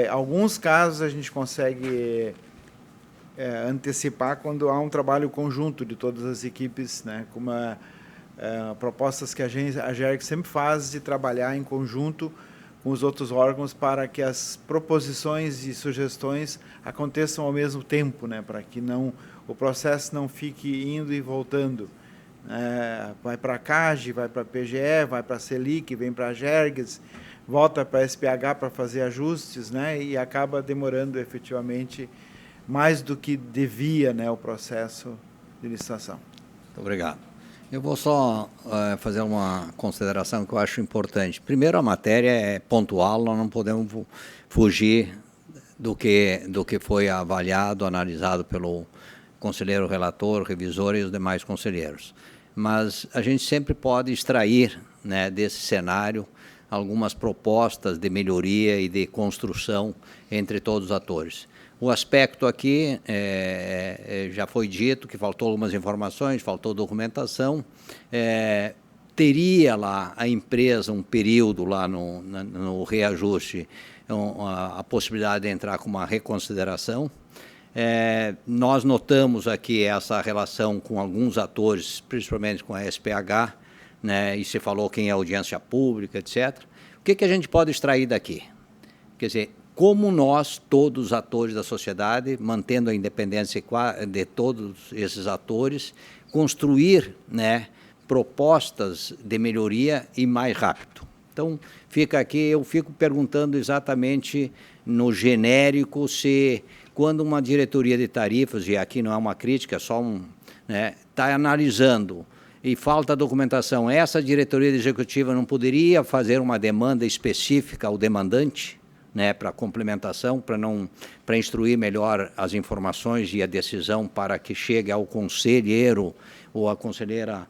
Alguns casos a gente consegue antecipar quando há um trabalho conjunto de todas as equipes, né? Como propostas que a GERG sempre faz de trabalhar em conjunto com os outros órgãos para que as proposições e sugestões aconteçam ao mesmo tempo, né? Para que o processo não fique indo e voltando. Vai para a CAGE, vai para a PGE, vai para a Selic, vem para a GERGS, volta para a SPH para fazer ajustes, né? E acaba demorando efetivamente mais do que devia, né, o processo de licitação. Muito obrigado. Eu vou só fazer uma consideração que eu acho importante. Primeiro, a matéria é pontual, nós não podemos fugir do que foi avaliado, analisado pelo conselheiro relator, revisor e os demais conselheiros. Mas a gente sempre pode extrair, né, desse cenário algumas propostas de melhoria e de construção entre todos os atores. O aspecto aqui, já foi dito que faltou algumas informações, faltou documentação. Teria lá a empresa um período lá no reajuste, a possibilidade de entrar com uma reconsideração. Nós notamos aqui essa relação com alguns atores, principalmente com a SPH, né, e se falou quem é audiência pública, etc. O que a gente pode extrair daqui? Quer dizer, como nós, todos os atores da sociedade, mantendo a independência de todos esses atores, construir, né, propostas de melhoria e mais rápido. Então, eu fico perguntando exatamente no genérico se, quando uma diretoria de tarifas, e aqui não é uma crítica, é só está analisando e falta documentação, essa diretoria executiva não poderia fazer uma demanda específica ao demandante, né, para complementação, para instruir melhor as informações e a decisão para que chegue ao conselheiro ou à conselheira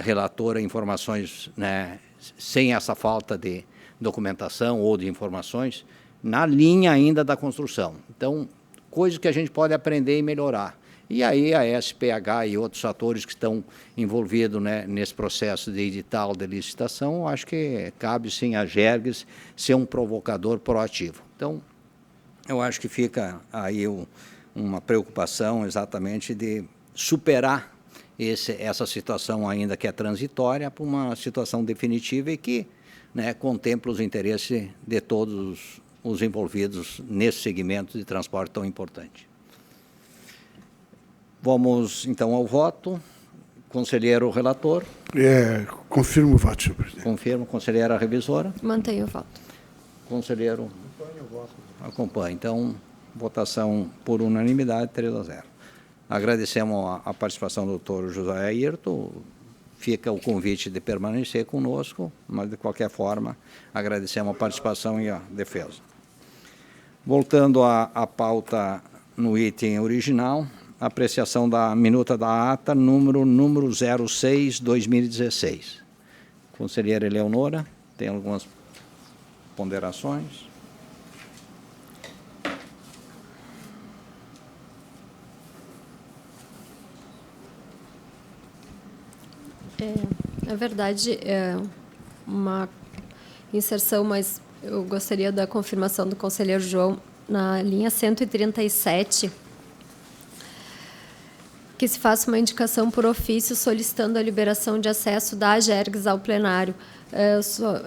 relatora informações, né, sem essa falta de documentação ou de informações, na linha ainda da construção. Então, coisas que a gente pode aprender e melhorar. E aí a SPH e outros atores que estão envolvidos, né, nesse processo de edital de licitação, acho que cabe sim a GERGS ser um provocador proativo. Então, eu acho que fica aí uma preocupação exatamente de superar essa situação ainda que é transitória para uma situação definitiva e que, né, contempla os interesses de todos os envolvidos nesse segmento de transporte tão importante. Vamos, então, ao voto. Conselheiro relator. Confirmo o voto, senhor presidente. Confirmo. Conselheira revisora. Mantenho o voto. Conselheiro. Acompanho o voto. Acompanha. Então, votação por unanimidade, 3-0. Agradecemos a participação do doutor José Ayrton. Fica o convite de permanecer conosco, mas, de qualquer forma, agradecemos a participação e a defesa. Voltando à pauta no item original, apreciação da minuta da ata, número 06/2016. Conselheira Eleonora, tem algumas ponderações? Na verdade, é uma inserção, mas eu gostaria da confirmação do conselheiro João na linha 137, que se faça uma indicação por ofício solicitando a liberação de acesso da AGERGS ao plenário.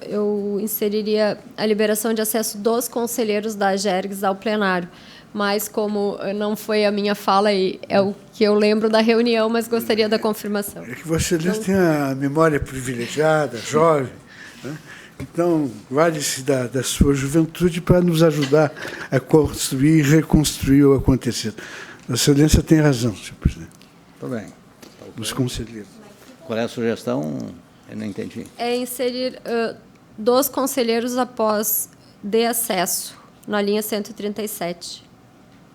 Eu inseriria a liberação de acesso dos conselheiros da AGERGS ao plenário, mas como não foi a minha fala, e é o que eu lembro da reunião, mas gostaria da confirmação. É que você tem a memória privilegiada, jovem, né? Então, vale-se da sua juventude para nos ajudar a construir e reconstruir o acontecido. Vossa Excelência tem razão, senhor presidente. Muito bem. Os conselheiros. Qual é a sugestão? Eu não entendi. É inserir dos conselheiros após de acesso, na linha 137.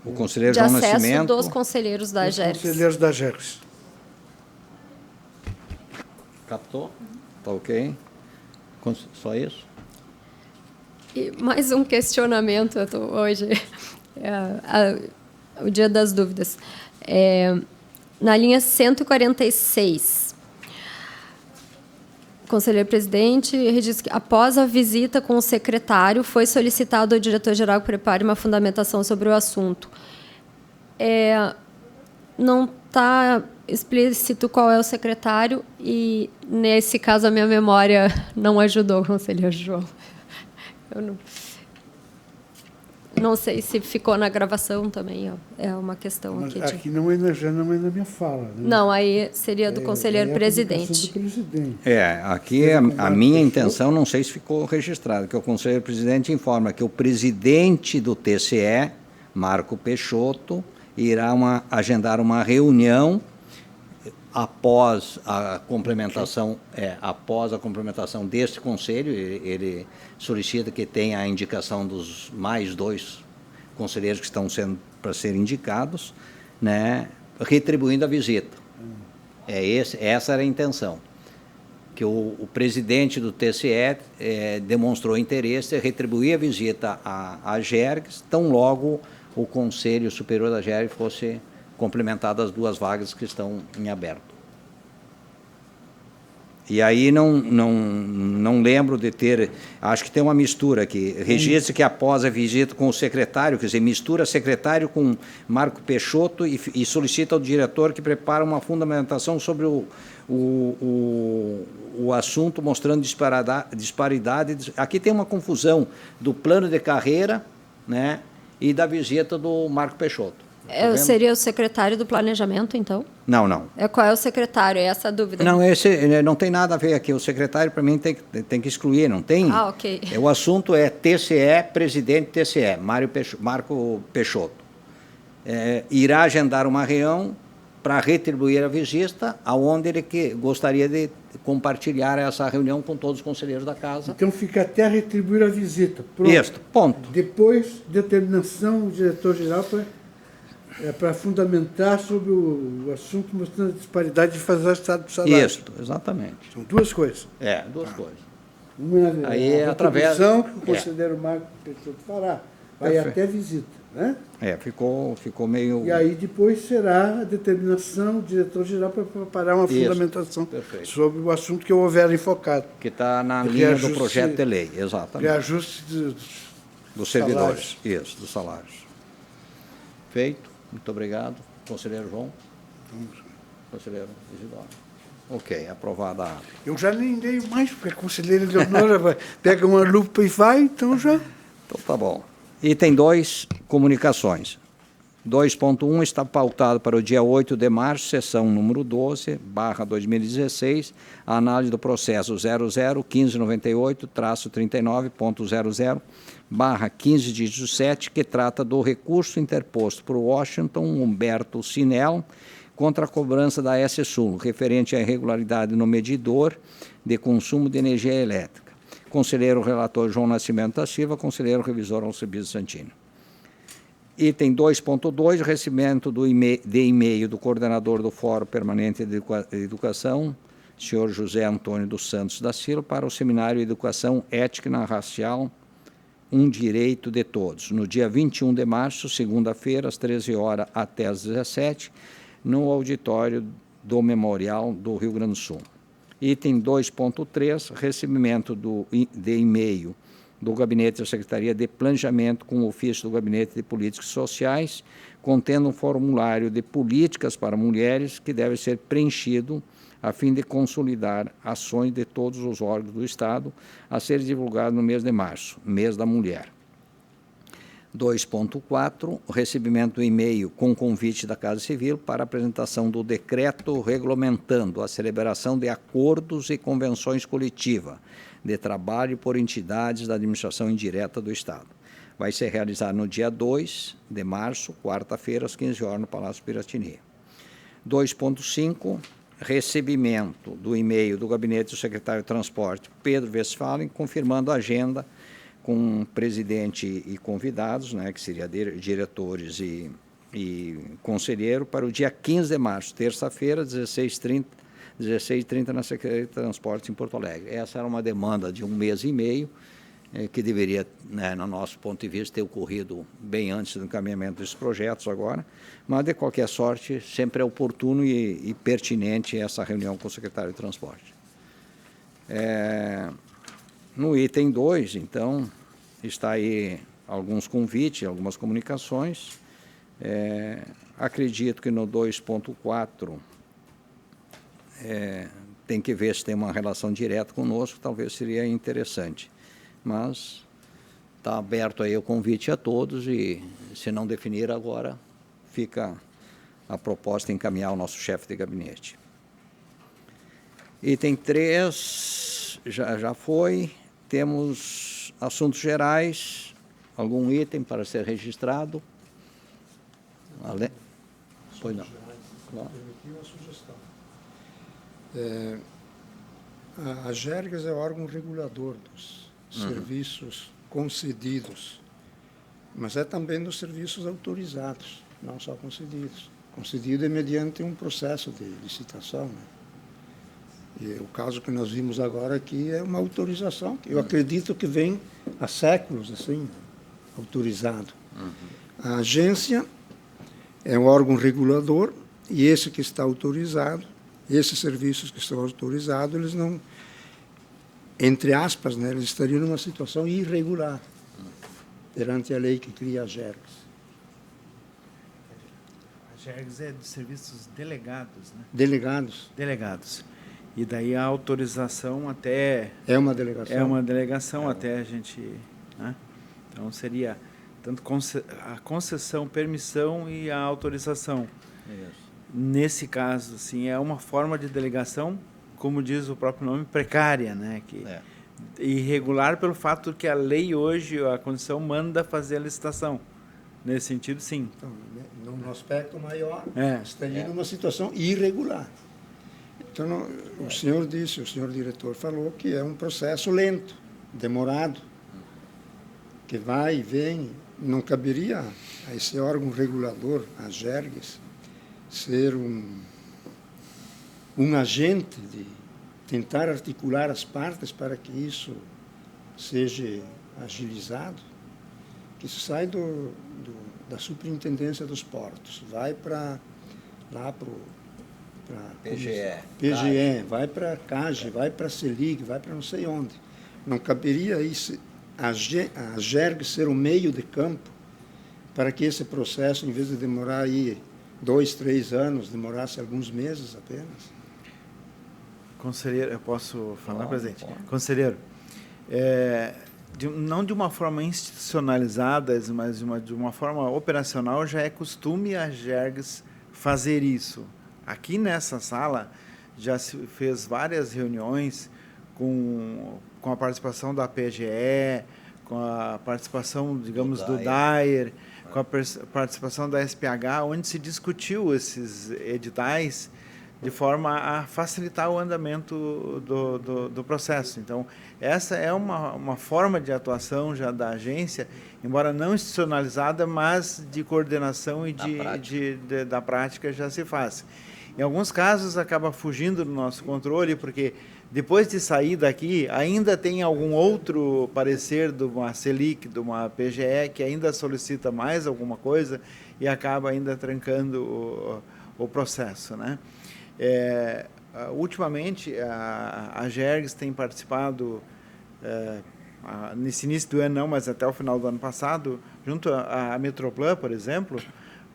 O conselheiro De João acesso Nascimento. dos conselheiros da Os AGERGS. conselheiros da AGERGS. Captou? Está ok? Só isso? E mais um questionamento hoje, o dia das dúvidas. Na linha 146, o conselheiro presidente registra que, após a visita com o secretário, foi solicitado ao diretor-geral que prepare uma fundamentação sobre o assunto. Não está explícito qual é o secretário e, nesse caso, a minha memória não ajudou, conselheiro João. Eu não sei se ficou na gravação também, é uma questão Mas aqui. aqui já não é na minha fala. Né? Não, aí seria do conselheiro É a presidente. publicação do presidente. Aqui a minha intenção, não sei se ficou registrado, que o conselheiro presidente informa que o presidente do TCE, Marco Peixoto, irá agendar uma reunião após a complementação deste conselho. Ele solicita que tenha a indicação dos mais 2 conselheiros que estão sendo para serem indicados, né, retribuindo a visita. Essa era a intenção, que o presidente do TCE demonstrou interesse em retribuir a visita à AGERGS, tão logo o Conselho Superior da AGERGS fosse complementado as 2 vagas que estão em aberto. E aí não lembro de ter, acho que tem uma mistura aqui, registra que após a visita com o secretário, quer dizer, mistura secretário com Marco Peixoto e solicita ao diretor que prepare uma fundamentação sobre o assunto, mostrando disparidade. Aqui tem uma confusão do plano de carreira, né, e da visita do Marco Peixoto. Seria o secretário do planejamento, então? Não. Qual é o secretário? É essa a dúvida. Não, esse não tem nada a ver aqui. O secretário, para mim, tem que excluir, não tem? Ok. O assunto é TCE, presidente TCE, Marco Peixoto. Irá agendar uma reunião para retribuir a visita, aonde ele gostaria de compartilhar essa reunião com todos os conselheiros da casa. Então fica até retribuir a visita. Pronto. Isso, ponto. Depois, determinação do diretor-geral para fundamentar sobre o assunto, mostrando a disparidade de fazer estado do salário. Isso, exatamente. São 2 coisas. 2 coisas. Uma Aí a através retribuição que o conselheiro Marco Peixoto fará. Vai Perfeito. até visita, né? Ficou meio... E aí depois será a determinação do diretor-geral para preparar uma fundamentação perfeito. sobre o assunto que eu houver enfocado. Que está na linha do projeto de lei, exatamente. Reajuste Dos servidores, isso, dos salários. Feito, muito obrigado. Conselheiro João. Conselheiro Isidoro. Ok, aprovada a ata. Eu já nem leio mais, porque a conselheira Leonora pega uma lupa e vai, então já... Então tá bom. Item 2, comunicações. 2.1 está pautado para o dia 8 de março, sessão número 12/2016, a análise do processo 00-1598-39.00/15/17, que trata do recurso interposto por Washington Humberto Sinel contra a cobrança da S-Sul, referente à irregularidade no medidor de consumo de energia elétrica. Conselheiro relator João Nascimento da Silva, conselheiro revisor Alcebiades Santini. Item 2.2, recebimento de e-mail do coordenador do Fórum Permanente de Educação, senhor José Antônio dos Santos da Silva, para o seminário Educação Ética e Racial, um direito de todos, no dia 21 de março, segunda-feira, às 13 horas até às 17, no auditório do Memorial do Rio Grande do Sul. Item 2.3, recebimento de e-mail do Gabinete da Secretaria de Planejamento com o ofício do Gabinete de Políticas Sociais, contendo um formulário de políticas para mulheres que deve ser preenchido a fim de consolidar ações de todos os órgãos do Estado a ser divulgado no mês de março, mês da mulher. 2.4, o recebimento do e-mail com convite da Casa Civil para apresentação do decreto regulamentando a celebração de acordos e convenções coletivas de trabalho por entidades da administração indireta do Estado. Vai ser realizado no dia 2 de março, quarta-feira, às 15 horas, no Palácio Piratini. 2.5, recebimento do e-mail do Gabinete do Secretário de Transporte, Pedro Westphalen, confirmando a agenda com presidente e convidados, né, que seria diretores e conselheiro, para o dia 15 de março, terça-feira, 16h30, na Secretaria de Transportes em Porto Alegre. Essa era uma demanda de 1 mês e meio, que deveria, né, no nosso ponto de vista, ter ocorrido bem antes do encaminhamento desses projetos agora, mas, de qualquer sorte, sempre é oportuno e pertinente essa reunião com o secretário de Transporte. No item 2, então, está aí alguns convites, algumas comunicações. Acredito que no 2.4 tem que ver se tem uma relação direta conosco, talvez seria interessante. Mas está aberto aí o convite a todos e, se não definir agora, fica a proposta encaminhar ao nosso chefe de gabinete. Item 3 já foi. Temos assuntos gerais, algum item para ser registrado? Pois não. Claro. Uma sugestão. A Gerges é o órgão regulador dos serviços concedidos, mas é também dos serviços autorizados, não só concedidos. Concedido é mediante um processo de licitação, né? E o caso que nós vimos agora aqui é uma autorização, que eu acredito que vem há séculos, assim, autorizado. A agência é um órgão regulador e esse que está autorizado, esses serviços que estão autorizados, eles não, entre aspas, né, eles estariam numa situação irregular perante a lei que cria a Gerges. A Gerges é de serviços delegados, né? Delegados. Delegados. E daí a autorização até... É uma delegação? É uma delegação até a gente... Né? Então, seria tanto a concessão, permissão e a autorização. Isso. Nesse caso, assim, é uma forma de delegação, como diz o próprio nome, precária, né? Irregular pelo fato que a lei hoje, a condição, manda fazer a licitação. Nesse sentido, sim. Então, no aspecto maior, estaria numa situação irregular. Então, o senhor disse, o senhor diretor falou que é um processo lento, demorado, que vai e vem. Não caberia a esse órgão regulador, a Gerges, ser um agente de tentar articular as partes para que isso seja agilizado, que isso sai da superintendência dos portos, vai para lá para o PGE, vai para a CAGE, vai para a CELIG, vai para não sei onde. Não caberia isso, a Gerges ser um meio de campo para que esse processo, em vez de demorar aí 2, 3 anos, demorasse alguns meses apenas? Conselheiro, eu posso falar, presidente? Conselheiro, não de uma forma institucionalizada, mas de uma forma operacional, já é costume a Gerges fazer isso. Aqui nessa sala já se fez várias reuniões com a participação da PGE, com a participação, digamos, do DAER, com a participação da SPH, onde se discutiu esses editais de forma a facilitar o andamento do processo. Então, essa é uma forma de atuação já da agência, embora não institucionalizada, mas de coordenação e da prática já se faz. Em alguns casos, acaba fugindo do nosso controle, porque depois de sair daqui, ainda tem algum outro parecer de uma CELIC, de uma PGE, que ainda solicita mais alguma coisa e acaba ainda trancando o processo, né? ultimamente, a Gergs tem participado, nesse início do ano não, mas até o final do ano passado, junto à Metroplan, por exemplo,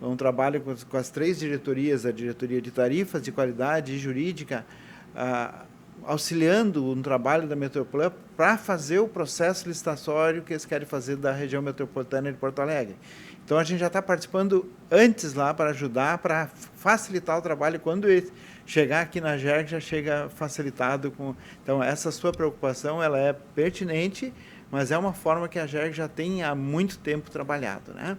um trabalho com as 3 diretorias, a diretoria de tarifas, de qualidade e jurídica, auxiliando um trabalho da Metroplan para fazer o processo licitatório que eles querem fazer da região metropolitana de Porto Alegre. Então, a gente já está participando antes lá para ajudar, para facilitar o trabalho. Quando ele chegar aqui na Gergs, já chega facilitado. Então, essa sua preocupação ela é pertinente, mas é uma forma que a Gergs já tem há muito tempo trabalhado, né?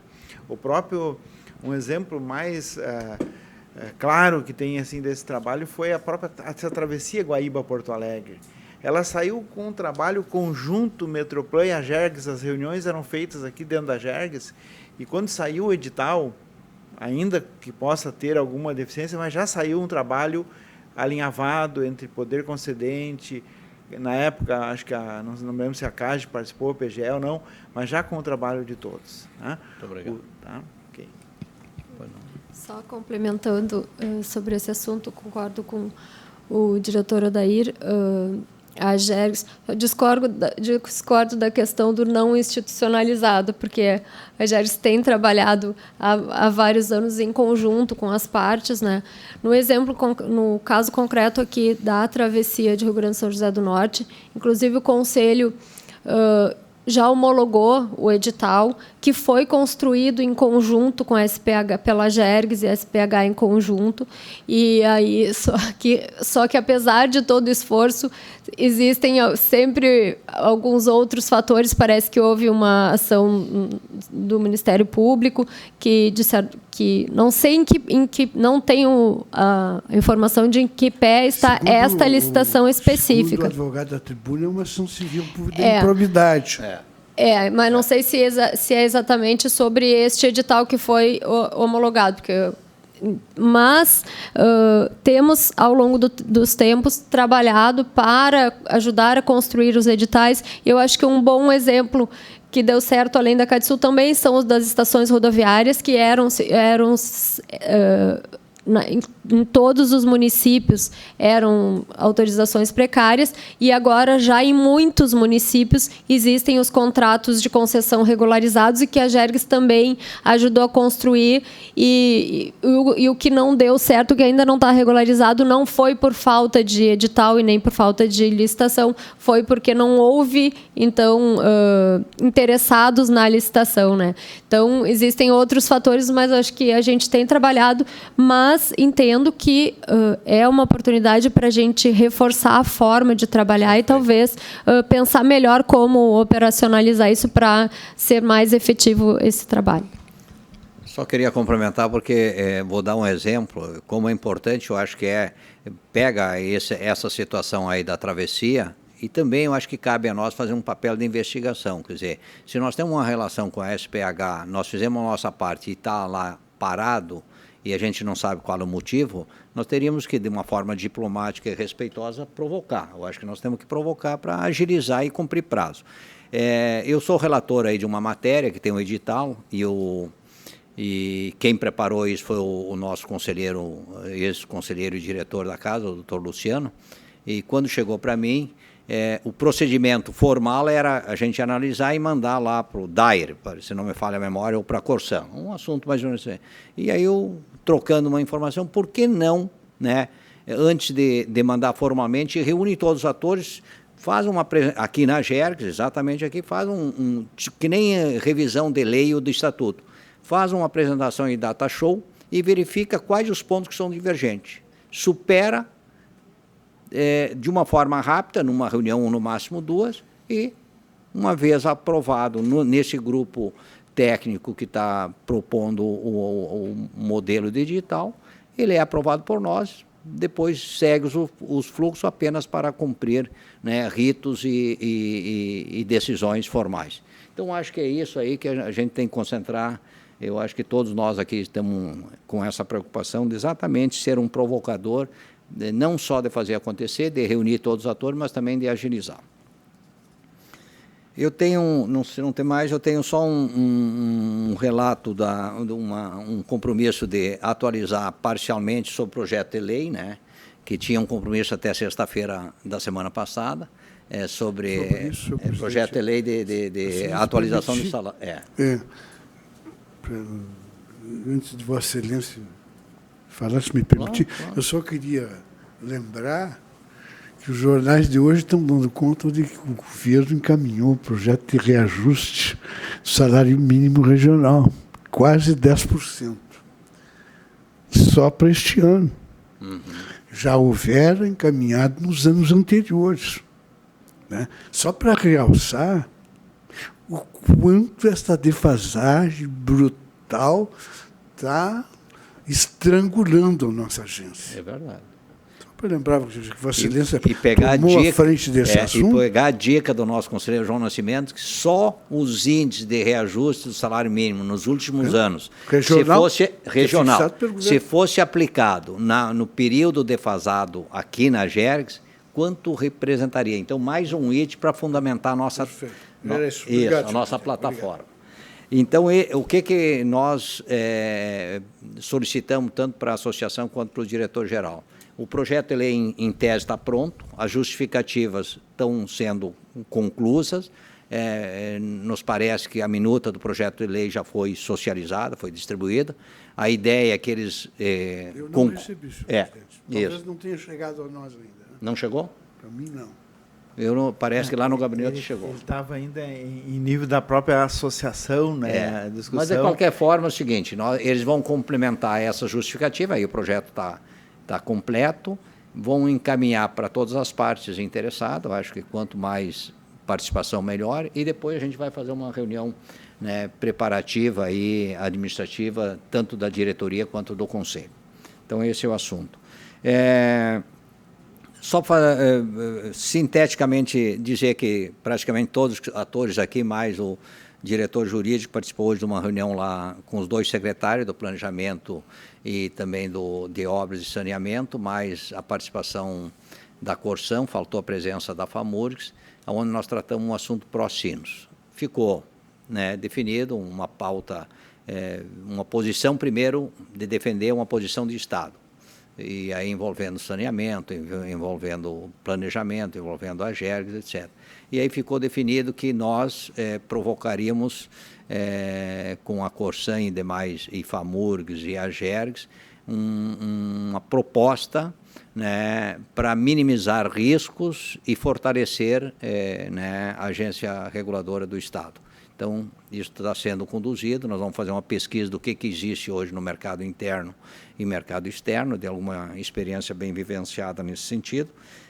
Um exemplo mais claro que tem assim desse trabalho foi essa travessia Guaíba-Porto Alegre. Ela saiu com um trabalho conjunto Metroplan e a Gergs, as reuniões eram feitas aqui dentro da Gergs, e quando saiu o edital, ainda que possa ter alguma deficiência, mas já saiu um trabalho alinhavado entre poder concedente, na época, acho que não lembro se a CAGE participou, o PGE ou não, mas já com o trabalho de todos. Né? Muito obrigado. Tá? Okay. Só complementando sobre esse assunto, concordo com o diretor Odair. A Gergs, eu discordo da questão do não institucionalizado, porque a Gergs tem trabalhado há vários anos em conjunto com as partes, né? No caso concreto aqui da travessia de Rio Grande do São José do Norte, inclusive o Conselho já homologou o edital, que foi construído em conjunto com a SPH, pela Gergs e a SPH em conjunto, e aí só que apesar de todo o esforço, existem sempre alguns outros fatores. Parece que houve uma ação do Ministério Público que não sei não tenho a informação de em que pé está esta licitação específica. O advogado da tribuna é uma ação civil por improbidade. Mas não sei se é exatamente sobre este edital que foi homologado, mas temos, ao longo dos tempos, trabalhado para ajudar a construir os editais. Eu acho que um bom exemplo que deu certo, além da CADSul, também são os das estações rodoviárias, que em todos os municípios eram autorizações precárias, e agora já em muitos municípios existem os contratos de concessão regularizados, e que a Gergs também ajudou a construir, e o que não deu certo, que ainda não está regularizado, não foi por falta de edital e nem por falta de licitação, foi porque não houve, então, interessados na licitação, né? Então, existem outros fatores, mas acho que a gente tem trabalhado, mas entendo que é uma oportunidade para a gente reforçar a forma de trabalhar e talvez pensar melhor como operacionalizar isso para ser mais efetivo esse trabalho. Só queria complementar, porque vou dar um exemplo, como é importante, eu acho que pega essa situação aí da travessia, e também eu acho que cabe a nós fazer um papel de investigação. Quer dizer, se nós temos uma relação com a SPH, nós fizemos a nossa parte e está lá parado, e a gente não sabe qual é o motivo, nós teríamos que, de uma forma diplomática e respeitosa, provocar. Eu acho que nós temos que provocar para agilizar e cumprir prazo. Eu sou relator aí de uma matéria que tem um edital, e quem preparou isso foi o nosso conselheiro, ex-conselheiro e diretor da casa, o doutor Luciano, e quando chegou para mim, o procedimento formal era a gente analisar e mandar lá para o DAIR, se não me falha a memória, ou para a Corsan, um assunto mais ou menos assim. E aí eu, trocando uma informação, por que não, né, antes de mandar formalmente, reúne todos os atores, faz uma aqui na Gergs, exatamente aqui, faz que nem revisão de lei ou do estatuto, faz uma apresentação em data show e verifica quais os pontos que são divergentes. Supera de uma forma rápida, numa reunião ou no máximo 2, e uma vez aprovado nesse grupo técnico que está propondo o modelo digital, ele é aprovado por nós, depois segue os fluxos apenas para cumprir, né, ritos e decisões formais. Então, acho que é isso aí que a gente tem que concentrar. Eu acho que todos nós aqui estamos com essa preocupação de exatamente ser um provocador, não só de fazer acontecer, de reunir todos os atores, mas também de agilizar. Eu tenho, se não tem mais, eu tenho só um relato, um compromisso de atualizar parcialmente sobre o projeto de lei, né, que tinha um compromisso até sexta-feira da semana passada, sobre isso, projeto de lei de atualização do salário. Antes de Vossa Excelência falar, se me permitir, Claro. eu só queria lembrar que os jornais de hoje estão dando conta de que o governo encaminhou o projeto de reajuste do salário mínimo regional, quase 10%, só para este ano. Já houvera encaminhado nos anos anteriores. Né? Só para realçar o quanto esta defasagem brutal está estrangulando a nossa agência. É verdade. Para lembrar que Vossa Excelência E pegar tomou dica, a frente desse assunto. E pegar a dica do nosso conselheiro João Nascimento, que só os índices de reajuste do salário mínimo nos últimos anos, Regional, se fosse regional, fixado pelo se governo. fosse aplicado no período defasado aqui na Gergs, quanto representaria? Então, mais um item para fundamentar a nossa, Perfeito. no- Era isso. isso, Obrigado, a nossa senhor. plataforma. Então, o que nós solicitamos tanto para a associação quanto para o diretor-geral? O projeto de lei, em tese, está pronto, as justificativas estão sendo conclusas, nos parece que a minuta do projeto de lei já foi socializada, foi distribuída. A ideia é que eles... Eu não recebi, senhor presidente. Talvez isso. não tenha chegado a nós ainda. Né? Não chegou? Para mim, não. Parece que lá no gabinete chegou. Ele estava ainda em nível da própria associação, né? A discussão. Mas, de qualquer forma, é o seguinte, eles vão complementar essa justificativa, aí o projeto está completo, vão encaminhar para todas as partes interessadas, eu acho que quanto mais participação, melhor, e depois a gente vai fazer uma reunião, né, preparativa e administrativa, tanto da diretoria quanto do conselho. Então, esse é o assunto. Só para sinteticamente dizer que praticamente todos os atores aqui, mais o diretor jurídico, participou hoje de uma reunião lá com os dois secretários do Planejamento e também de Obras e Saneamento, mais a participação da Corsã, faltou a presença da FAMURGS, onde nós tratamos um assunto pró-sinos. Ficou, né, definido uma pauta, uma posição, primeiro, de defender uma posição de Estado. E aí envolvendo saneamento, envolvendo planejamento, envolvendo a Gergs, etc. E aí ficou definido que nós provocaríamos, com a Corsã e demais, e FAMURGS e a Gergs, uma proposta, né, para minimizar riscos e fortalecer, né, a agência reguladora do Estado. Então, isso está sendo conduzido, nós vamos fazer uma pesquisa do que existe hoje no mercado interno e mercado externo, de alguma experiência bem vivenciada nesse sentido,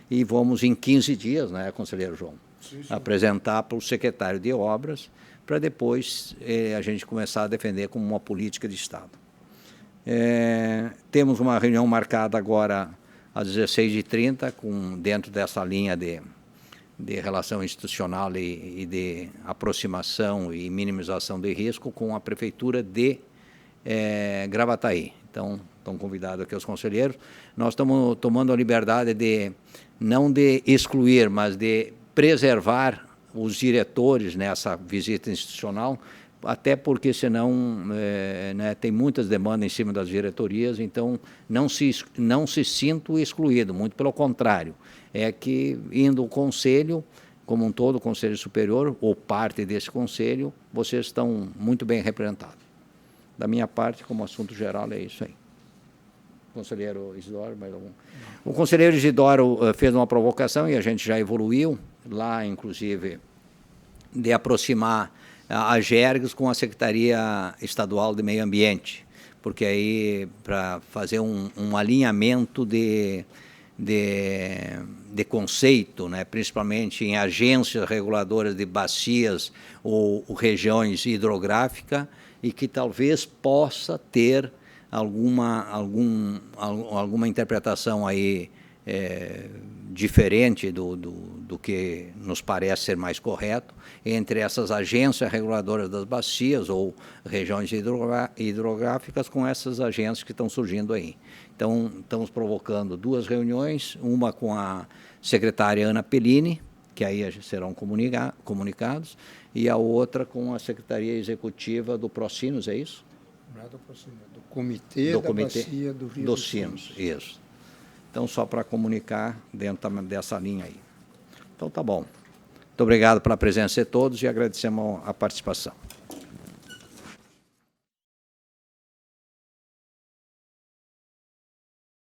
e vamos, em 15 dias, né, conselheiro João, apresentar para o secretário de Obras, para depois a gente começar a defender como uma política de Estado. Temos uma reunião marcada agora às 16h30, dentro dessa linha de relação institucional e de aproximação e minimização de risco com a Prefeitura de Gravataí. Então, estão convidados aqui os conselheiros. Nós estamos tomando a liberdade não de excluir, mas de preservar os diretores nessa visita institucional, até porque, senão, né, tem muitas demandas em cima das diretorias, então não se sintam excluídos, muito pelo contrário. É que, indo o conselho, como um todo, o Conselho Superior, ou parte desse conselho, vocês estão muito bem representados. Da minha parte, como assunto geral, é isso aí. Conselheiro Isidoro, mais algum? O conselheiro Isidoro fez uma provocação, e a gente já evoluiu, lá, inclusive, de aproximar a Gergs com a Secretaria Estadual de Meio Ambiente, porque aí, para fazer um alinhamento de conceito, né, principalmente em agências reguladoras de bacias ou regiões hidrográficas, e que talvez possa ter alguma interpretação aí diferente do que nos parece ser mais correto, entre essas agências reguladoras das bacias ou regiões hidrográficas com essas agências que estão surgindo aí. Então, estamos provocando 2 reuniões, uma com a secretária Ana Pellini, que aí serão comunicados, e a outra com a Secretaria Executiva do Pró-Sinos, é isso? Do Comitê da Bacia do Rio dos Sinos. Isso. Então, só para comunicar dentro dessa linha aí. Então, tá bom. Muito obrigado pela presença de todos e agradecemos a participação.